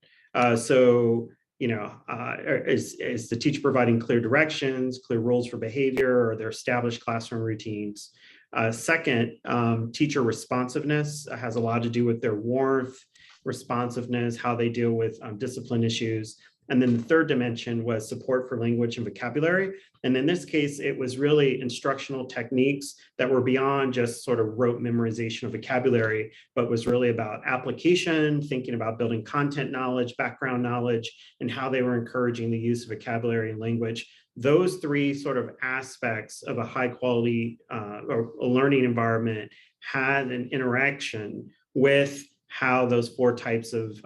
So is the teacher providing clear directions, clear rules for behavior, or their established classroom routines? Second, teacher responsiveness has a lot to do with their warmth, responsiveness, how they deal with discipline issues. And then the third dimension was support for language and vocabulary. And in this case, it was really instructional techniques that were beyond just sort of rote memorization of vocabulary, but was really about application, thinking about building content knowledge, background knowledge, and how they were encouraging the use of vocabulary and language. Those 3 sort of aspects of a high quality or a learning environment had an interaction with how those 4 types of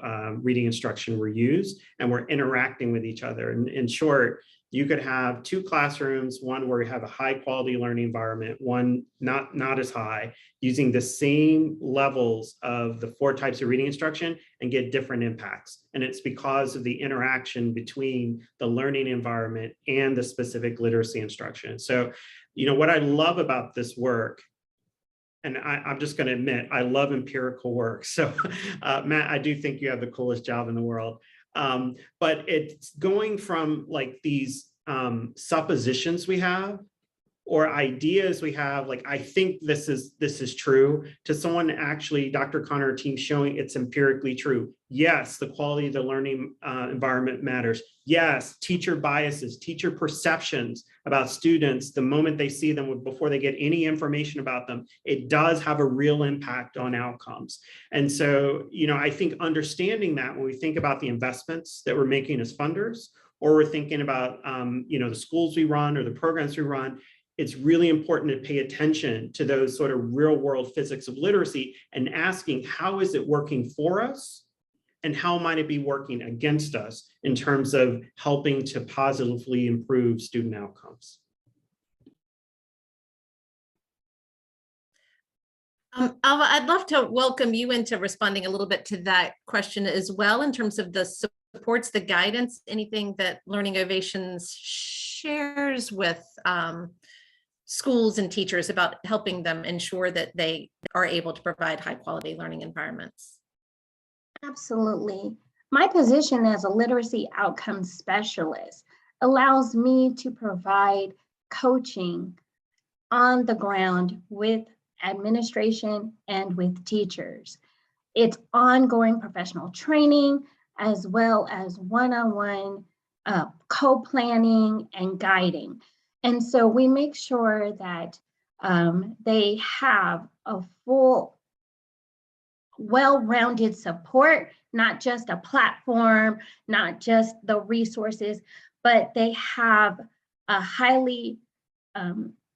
reading instruction were used and were interacting with each other. And in short, you could have 2 classrooms, one where you have a high quality learning environment, one not as high, using the same levels of the 4 types of reading instruction and get different impacts. And it's because of the interaction between the learning environment and the specific literacy instruction. So, what I love about this work, and I'm just going to admit, I love empirical work. So Matt, I do think you have the coolest job in the world. But it's going from like these suppositions we have or ideas we have, like, I think this is true, to someone actually, Dr. Connor team showing it's empirically true. Yes, the quality of the learning environment matters. Yes, teacher biases, teacher perceptions about students, the moment they see them before they get any information about them, it does have a real impact on outcomes. And so, I think understanding that when we think about the investments that we're making as funders, or we're thinking about, the schools we run or the programs we run, it's really important to pay attention to those sort of real world physics of literacy and asking, how is it working for us? And how might it be working against us in terms of helping to positively improve student outcomes? Alva, I'd love to welcome you into responding a little bit to that question as well, in terms of the supports, the guidance, anything that Learning Ovations shares with schools and teachers about helping them ensure that they are able to provide high quality learning environments. Absolutely. My position as a literacy outcomes specialist allows me to provide coaching on the ground with administration and with teachers. It's ongoing professional training as well as one-on-one co-planning and guiding. And so we make sure that they have a full, well-rounded support, not just a platform, not just the resources, but they have a highly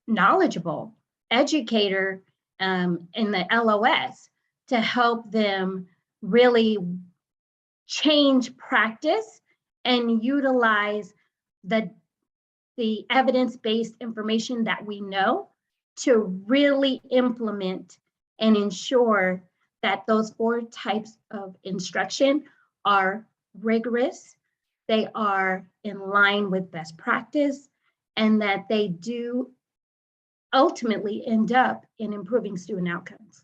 knowledgeable educator in the LOS to help them really change practice and utilize the evidence-based information that we know to really implement and ensure that those 4 types of instruction are rigorous, they are in line with best practice, and that they do ultimately end up in improving student outcomes.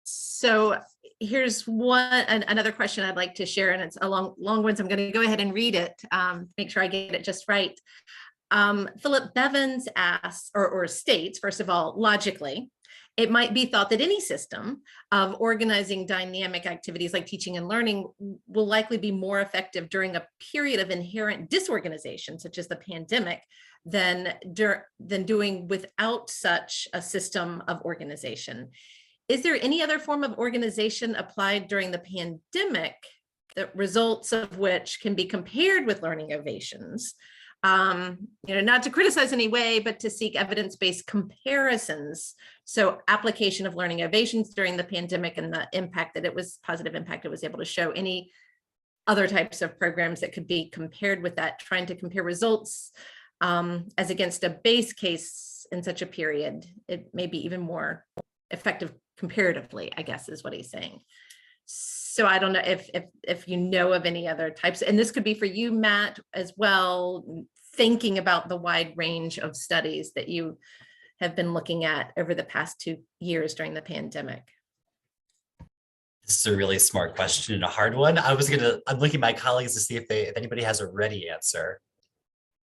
So here's another question I'd like to share, and it's a long one, so I'm going to go ahead and read it, make sure I get it just right. Philip Bevins asks, or states, first of all, logically, it might be thought that any system of organizing dynamic activities like teaching and learning will likely be more effective during a period of inherent disorganization, such as the pandemic, than doing without such a system of organization. Is there any other form of organization applied during the pandemic, the results of which can be compared with Learning Ovations, Not to criticize any way, but to seek evidence-based comparisons. So application of learning innovations during the pandemic and the impact that it was, positive impact it was able to show, any other types of programs that could be compared with that, trying to compare results as against a base case in such a period. It may be even more effective comparatively, I guess is what he's saying. So I don't know if you know of any other types, and this could be for you, Matt, as well, thinking about the wide range of studies that you have been looking at over the past 2 years during the pandemic. This is a really smart question and a hard one. I'm looking at my colleagues to see if anybody has a ready answer.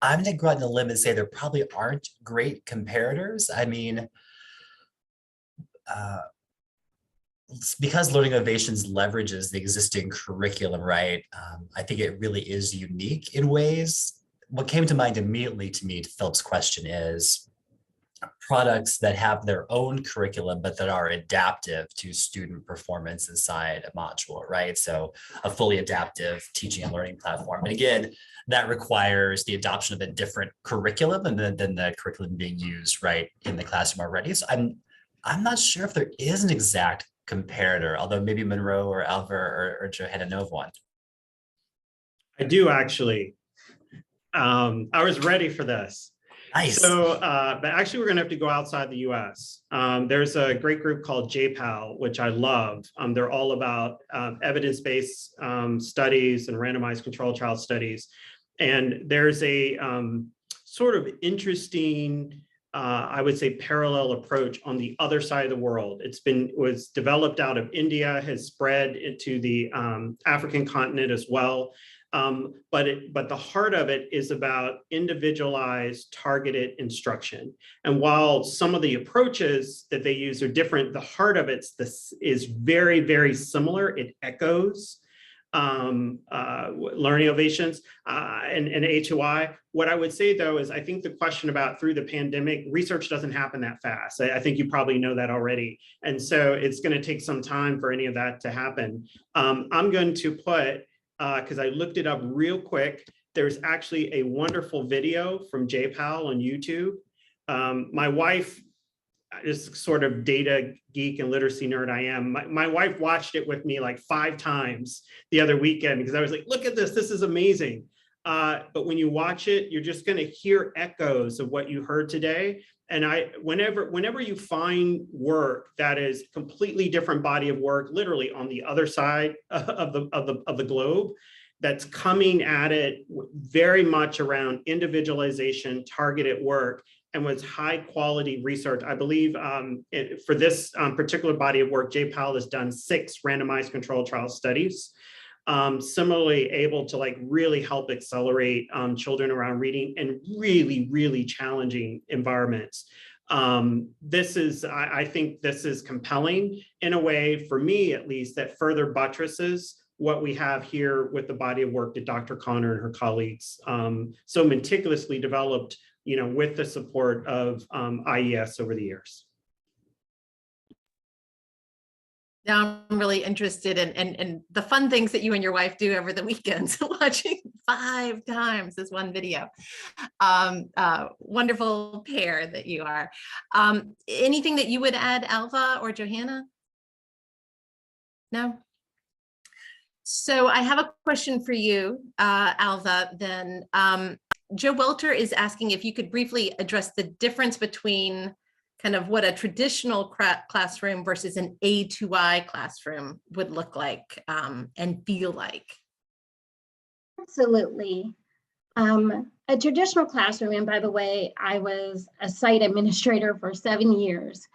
I'm gonna go out on a limb and say there probably aren't great comparators. I mean, because Learning Ovations leverages the existing curriculum, right? I think it really is unique in ways. What came to mind immediately to me to Philip's question is products that have their own curriculum, but that are adaptive to student performance inside a module, right? So a fully adaptive teaching and learning platform. And again, that requires the adoption of a different curriculum and then the curriculum being used right in the classroom already. So I'm not sure if there is an exact comparator, although maybe Monroe or Alva or Johanna know of one. I do actually. I was ready for this. Nice. So, but actually we're gonna have to go outside the US. There's a great group called JPAL, which I love. They're all about evidence-based studies and randomized controlled trial studies. And there's a sort of interesting, I would say, parallel approach on the other side of the world. Was developed out of India, has spread into the African continent as well. But the heart of it is about individualized, targeted instruction. And while some of the approaches that they use are different, the heart of it is very, very similar. It echoes Learning Ovations and A2I. What I would say, though, is I think the question about through the pandemic, research doesn't happen that fast. I think you probably know that already. And so it's going to take some time for any of that to happen. I'm going to put, because I looked it up real quick, there's actually a wonderful video from JPAL on YouTube. My wife, just sort of data geek and literacy nerd I am, my wife watched it with me like 5 times the other weekend because I was like, look at this is amazing. But when you watch it, you're just going to hear echoes of what you heard today. And whenever you find work that is completely different body of work, literally on the other side of the globe, that's coming at it very much around individualization, targeted work, and was high quality research. I believe for this particular body of work, JPAL has done 6 randomized controlled trial studies. Similarly able to like really help accelerate children around reading in really, really challenging environments. I think this is compelling in a way, for me at least, that further buttresses what we have here with the body of work that Dr. Connor and her colleagues so meticulously developed, with the support of IES over the years. Now I'm really interested in the fun things that you and your wife do over the weekends, watching 5 times this one video. Wonderful pair that you are. Anything that you would add, Alva or Johanna? No? So I have a question for you, Alva, then. Joe Welter is asking if you could briefly address the difference between kind of what a traditional classroom versus an A2I classroom would look like and feel like. Absolutely. A traditional classroom, and by the way, I was a site administrator for 7 years.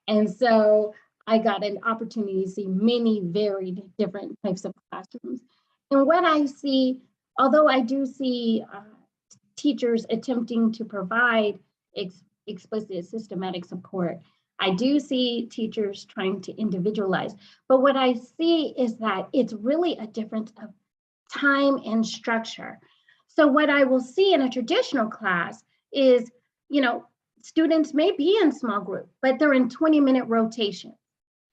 And so I got an opportunity to see many varied different types of classrooms. And what I see, although I do see teachers attempting to provide explicit systematic support, I do see teachers trying to individualize. But what I see is that it's really a difference of time and structure. So what I will see in a traditional class is, students may be in small group, but they're in 20-minute rotation.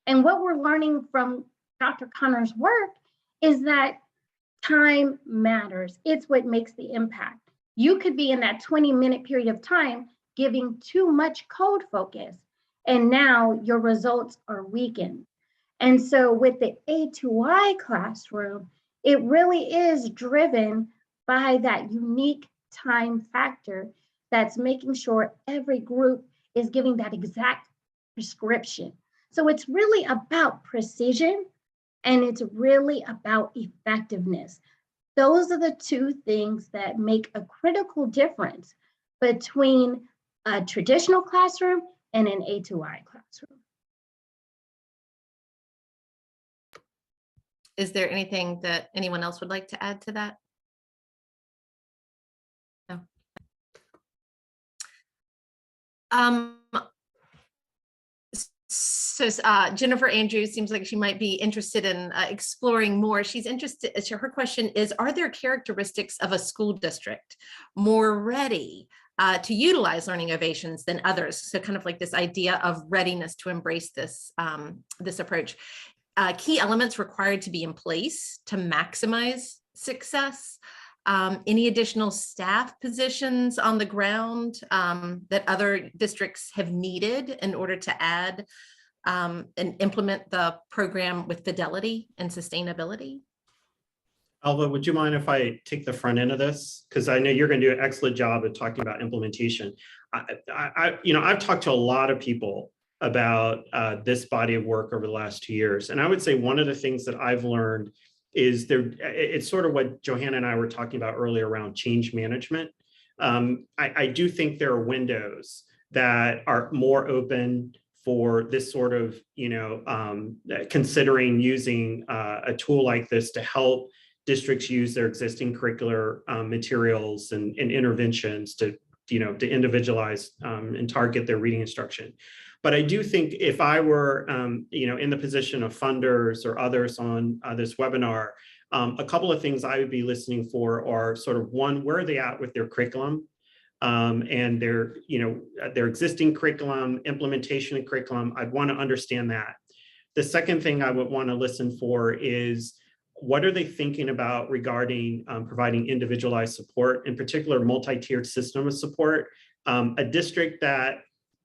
And what we're learning from Dr. Connor's work is that time matters. It's what makes the impact. You could be in that 20-minute period of time giving too much code focus, and now your results are weakened. And so with the A2I classroom, it really is driven by that unique time factor that's making sure every group is giving that exact prescription. So it's really about precision, and it's really about effectiveness. Those are the two things that make a critical difference between a traditional classroom and an A2I classroom. Is there anything that anyone else would like to add to that? No. So Jennifer Andrews seems like she might be interested in exploring more. She's interested, her question is, are there characteristics of a school district more ready to utilize learning ovations than others? So kind of like this idea of readiness to embrace this, this approach. Key elements required to be in place to maximize success. Any additional staff positions on the ground that other districts have needed in order to add and implement the program with fidelity and sustainability? Alva, would you mind if I take the front end of this? Because I know you're going to do an excellent job of talking about implementation. I've talked to a lot of people about this body of work over the last 2 years. And I would say one of the things that I've learned is it's sort of what Johanna and I were talking about earlier around change management. I do think there are windows that are more open for this sort of, considering using a tool like this to help districts use their existing curricular materials and interventions to individualize and target their reading instruction. But I do think if I were, in the position of funders or others on this webinar, a couple of things I would be listening for are sort of one, where are they at with their curriculum and their existing curriculum, implementation of curriculum. I'd want to understand that. The second thing I would want to listen for is what are they thinking about regarding providing individualized support, in particular multi-tiered system of support. A district that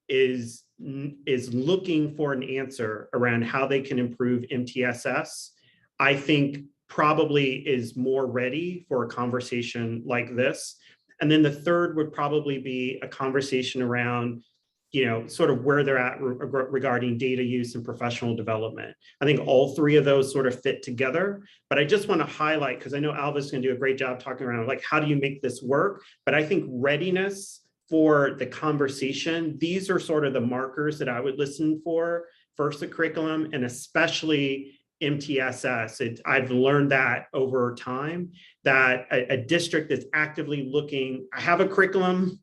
is looking for an answer around how they can improve MTSS, I think probably is more ready for a conversation like this. And then the third would probably be a conversation around, sort of where they're at regarding data use and professional development. I think all three of those sort of fit together, but I just want to highlight, because I know Alva's going to do a great job talking around like, how do you make this work? But I think readiness for the conversation, these are sort of the markers that I would listen for first, the curriculum, and especially MTSS. I've learned that over time, that a district that's actively looking, I have a curriculum,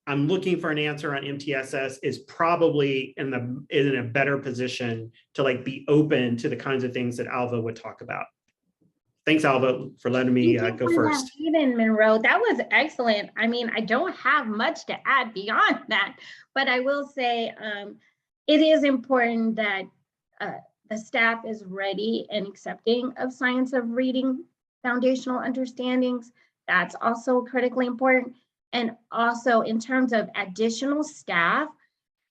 I'm looking for an answer on MTSS, is probably in a better position to like be open to the kinds of things that Alva would talk about. Thanks, Alva, for letting me go first. Even Monroe, that was excellent. I mean, I don't have much to add beyond that, but I will say it is important that the staff is ready and accepting of science of reading foundational understandings. That's also critically important. And also in terms of additional staff,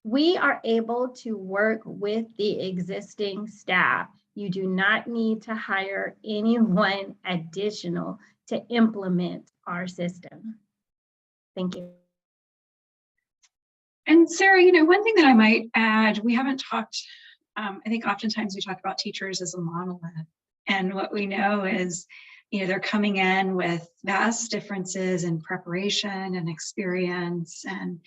we are able to work with the existing staff. You do not need to hire anyone additional to implement our system. Thank you. And Sarah, one thing that I might add, we haven't talked, I think oftentimes we talk about teachers as a monolith. And what we know is, they're coming in with vast differences in preparation and experience. And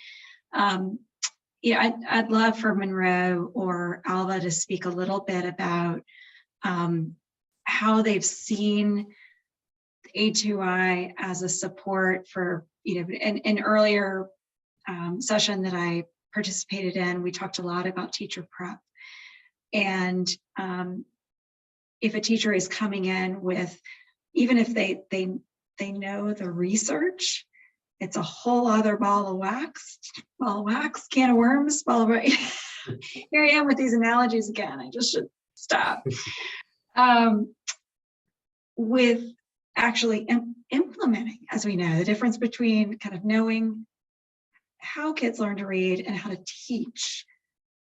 I'd love for Monroe or Alva to speak a little bit about how they've seen A2I as a support for, an earlier session that I participated in, we talked a lot about teacher prep. And if a teacher is coming in with, even if they know the research, it's a whole other ball of wax, can of worms, here I am with these analogies again. I just should stop. With actually implementing, as we know, the difference between kind of knowing how kids learn to read and how to teach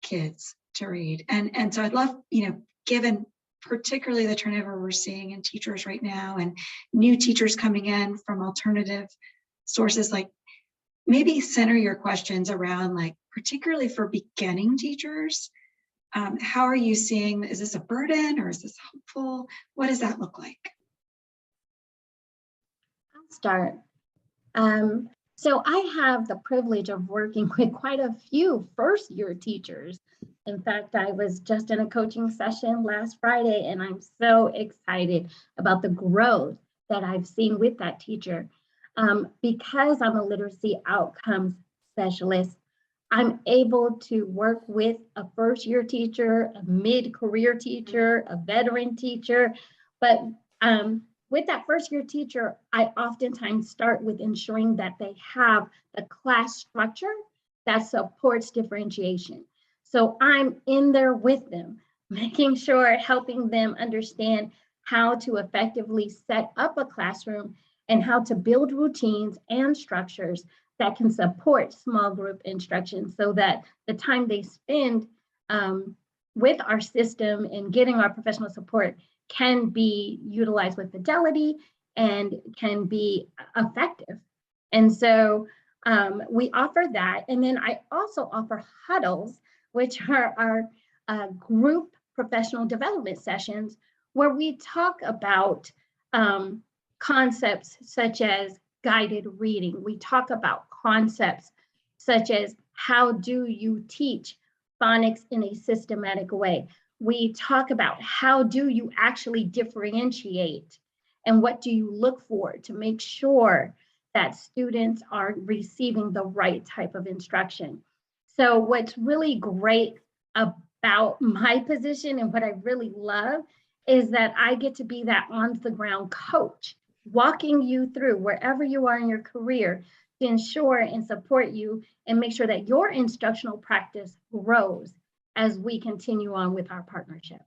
kids to read. And so I'd love, given particularly the turnover we're seeing in teachers right now and new teachers coming in from alternative sources, like maybe center your questions around, like, particularly for beginning teachers, how are you seeing, is this a burden or is this helpful? What does that look like? I'll start. So I have the privilege of working with quite a few first-year teachers. In fact, I was just in a coaching session last Friday, and I'm so excited about the growth that I've seen with that teacher. Because I'm a literacy outcomes specialist, I'm able to work with a first-year teacher, a mid-career teacher, a veteran teacher, but with that first-year teacher, I oftentimes start with ensuring that they have the class structure that supports differentiation. So I'm in there with them, making sure, helping them understand how to effectively set up a classroom and how to build routines and structures that can support small group instruction so that the time they spend with our system and getting our professional support can be utilized with fidelity and can be effective. And so we offer that. And then I also offer huddles, which are our group professional development sessions, where we talk about concepts such as guided reading. We talk about concepts such as how do you teach phonics in a systematic way. We talk about how do you actually differentiate and what do you look for to make sure that students are receiving the right type of instruction. So what's really great about my position and what I really love is that I get to be that on the ground coach, walking you through wherever you are in your career to ensure and support you and make sure that your instructional practice grows as we continue on with our partnership.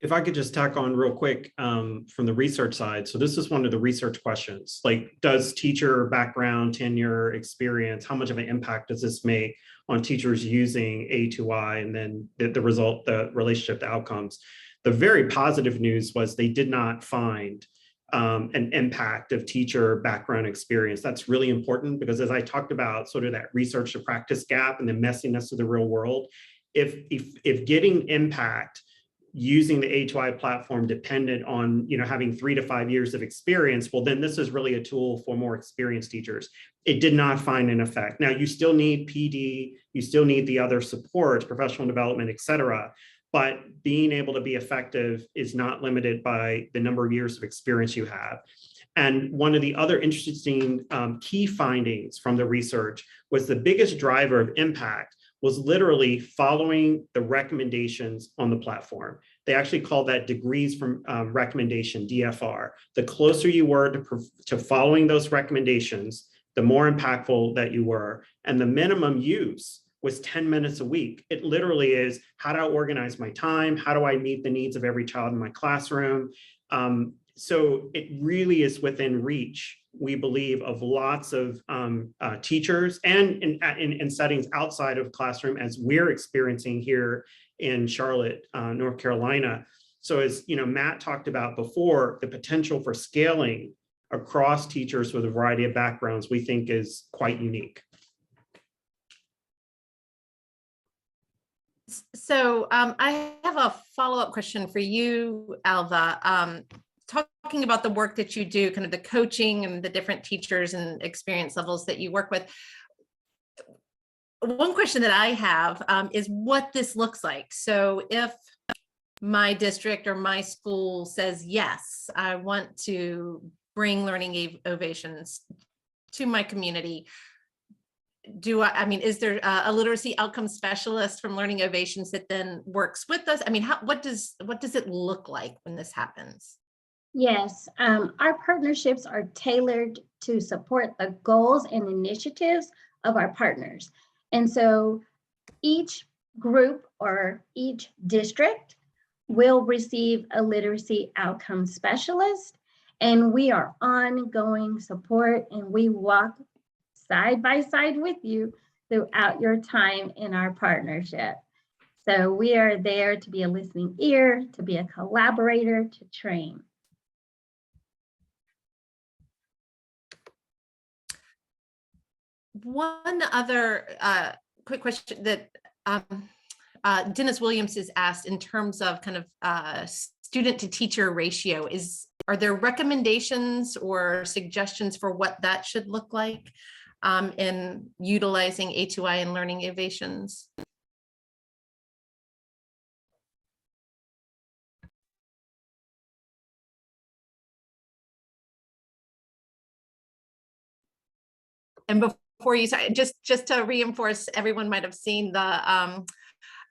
If I could just tack on real quick from the research side. So this is one of the research questions, like, does teacher background, tenure, experience, how much of an impact does this make on teachers using A2I and then the result, the relationship, the outcomes? The very positive news was they did not find an impact of teacher background experience. That's really important because, as I talked about, sort of that research to practice gap and the messiness of the real world, if getting impact using the A2I platform dependent on having 3 to 5 years of experience, well, then this is really a tool for more experienced teachers. It did not find an effect. Now, you still need PD, you still need the other supports, professional development, et cetera. But being able to be effective is not limited by the number of years of experience you have. And one of the other interesting key findings from the research was the biggest driver of impact was literally following the recommendations on the platform. They actually call that degrees from recommendation, DFR. The closer you were to following those recommendations, the more impactful that you were. And the minimum use was 10 minutes a week. It literally is, how do I organize my time? How do I meet the needs of every child in my classroom? So it really is within reach, we believe, of lots of teachers and in settings outside of classroom, as we're experiencing here in Charlotte, North Carolina. So as Matt talked about before, the potential for scaling across teachers with a variety of backgrounds, we think is quite unique. So I have a follow-up question for you, Alva. Talking about the work that you do, kind of the coaching and the different teachers and experience levels that you work with. One question that I have is what this looks like. So if my district or my school says, yes, I want to bring Learning Ovations to my community, is there a literacy outcome specialist from Learning Ovations that then works with us? I mean, what does it look like when this happens? Yes, our partnerships are tailored to support the goals and initiatives of our partners. And so each group or each district will receive a literacy outcome specialist, and we are ongoing support, and we walk side by side with you throughout your time in our partnership. So we are there to be a listening ear, to be a collaborator, to train. One other quick question that Dennis Williams has asked in terms of kind of student to teacher ratio are there recommendations or suggestions for what that should look like in utilizing A2I and learning innovations? And before you start, just to reinforce, everyone might have seen the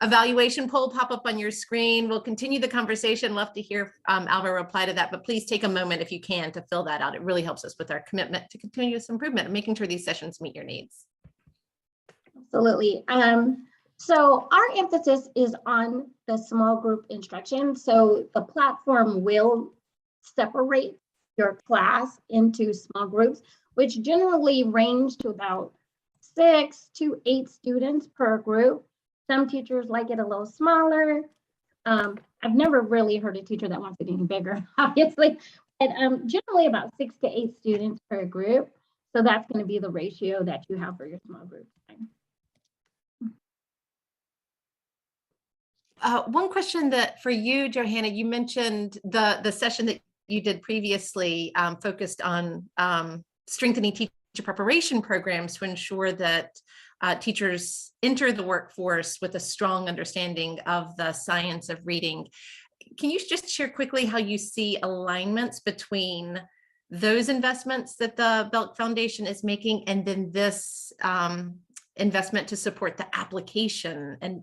evaluation poll pop up on your screen. We'll continue the conversation. Love to hear Alva reply to that, but please take a moment if you can to fill that out. It really helps us with our commitment to continuous improvement and making sure these sessions meet your needs. Absolutely. So our emphasis is on the small group instruction. So the platform will separate your class into small groups, which generally range to about 6 to 8 students per group. Some teachers like it a little smaller. I've never really heard a teacher that wants it any bigger, obviously, but generally about 6 to 8 students per group. So that's going to be the ratio that you have for your small group time. One question that for you, Johanna, you mentioned the session that you did previously focused on strengthening teacher preparation programs to ensure that teachers enter the workforce with a strong understanding of the science of reading. Can you just share quickly how you see alignments between those investments that the Belk Foundation is making and then this investment to support the application and,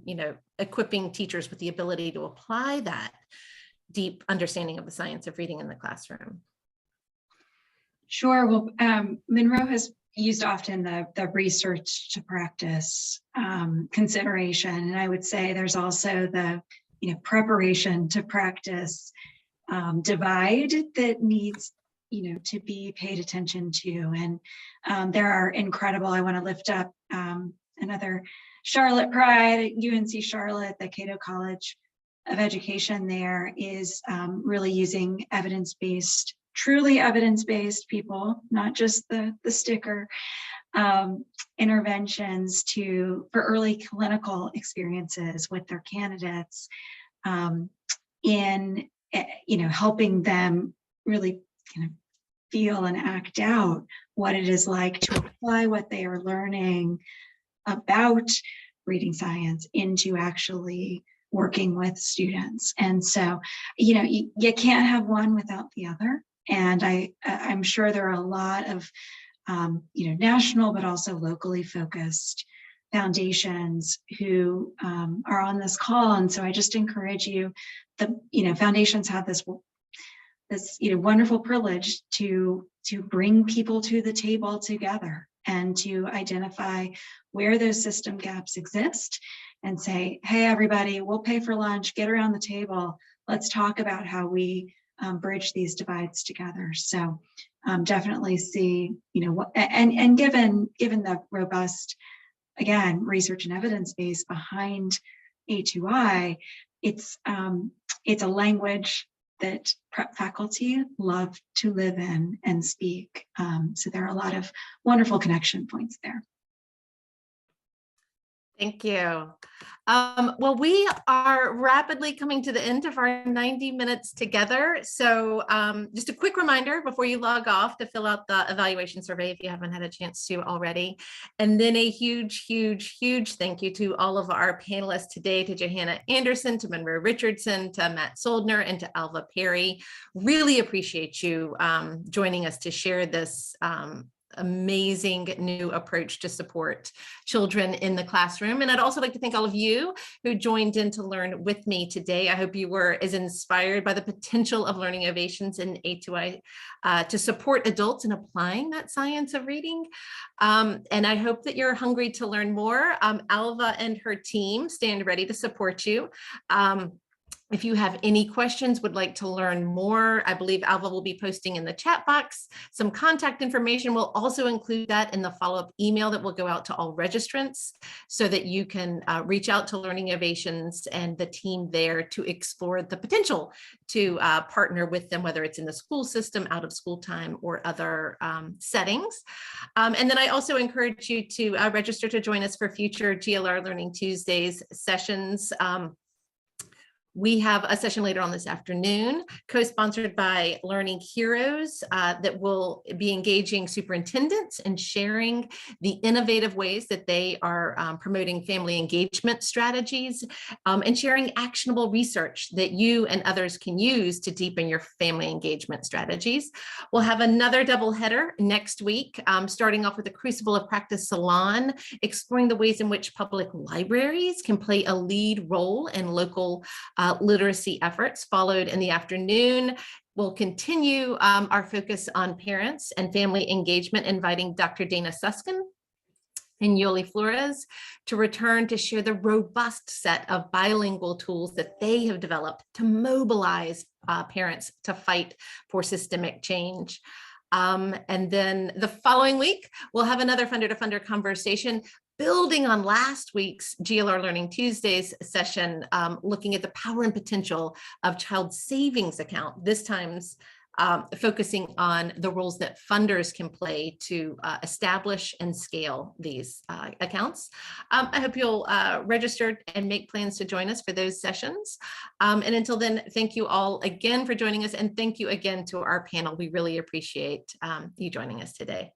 equipping teachers with the ability to apply that deep understanding of the science of reading in the classroom? Sure. Well, Monroe has used often the research to practice consideration. And I would say there's also the preparation to practice divide that needs to be paid attention to. And there are incredible, I want to lift up another Charlotte pride, UNC Charlotte, the Cato College of Education there is really using evidence-based, truly evidence-based people, not just the sticker interventions for early clinical experiences with their candidates in helping them really kind of feel and act out what it is like to apply what they are learning about reading science into actually working with students. And so, you can't have one without the other. And I'm sure there are a lot of, national, but also locally focused foundations who are on this call. And so I just encourage you, foundations have this wonderful privilege to bring people to the table together and to identify where those system gaps exist and say, hey, everybody, we'll pay for lunch, get around the table. Let's talk about how we bridge these divides together. So definitely see, and given the robust, again, research and evidence base behind A2I, it's a language that prep faculty love to live in and speak. So there are a lot of wonderful connection points there. Thank you. Well, we are rapidly coming to the end of our 90 minutes together. So just a quick reminder before you log off to fill out the evaluation survey if you haven't had a chance to already. And then a huge, huge, huge thank you to all of our panelists today, to Johanna Anderson, to Monroe Richardson, to Matt Soldner, and to Alva Perry. Really appreciate you joining us to share this amazing new approach to support children in the classroom. And I'd also like to thank all of you who joined in to learn with me today. I hope you were as inspired by the potential of learning ovations in A2I to support adults in applying that science of reading. And I hope that you're hungry to learn more. Alva and her team stand ready to support you. If you have any questions, would like to learn more, I believe Alva will be posting in the chat box some contact information. We'll also include that in the follow-up email that will go out to all registrants so that you can reach out to Learning Ovations and the team there to explore the potential to partner with them, whether it's in the school system, out of school time, or other settings. And then I also encourage you to register to join us for future GLR Learning Tuesdays sessions. We have a session later on this afternoon, co-sponsored by Learning Heroes, that will be engaging superintendents and sharing the innovative ways that they are promoting family engagement strategies, and sharing actionable research that you and others can use to deepen your family engagement strategies. We'll have another double header next week, starting off with the Crucible of Practice Salon, exploring the ways in which public libraries can play a lead role in local literacy efforts. Followed in the afternoon, we'll continue our focus on parents and family engagement, inviting Dr. Dana Suskin and Yoli Flores to return to share the robust set of bilingual tools that they have developed to mobilize parents to fight for systemic change. And then the following week, we'll have another Funder to Funder conversation, building on last week's GLR Learning Tuesdays session, looking at the power and potential of child savings account, this time's focusing on the roles that funders can play to establish and scale these accounts. I hope you'll register and make plans to join us for those sessions. And until then, thank you all again for joining us, and thank you again to our panel. We really appreciate you joining us today.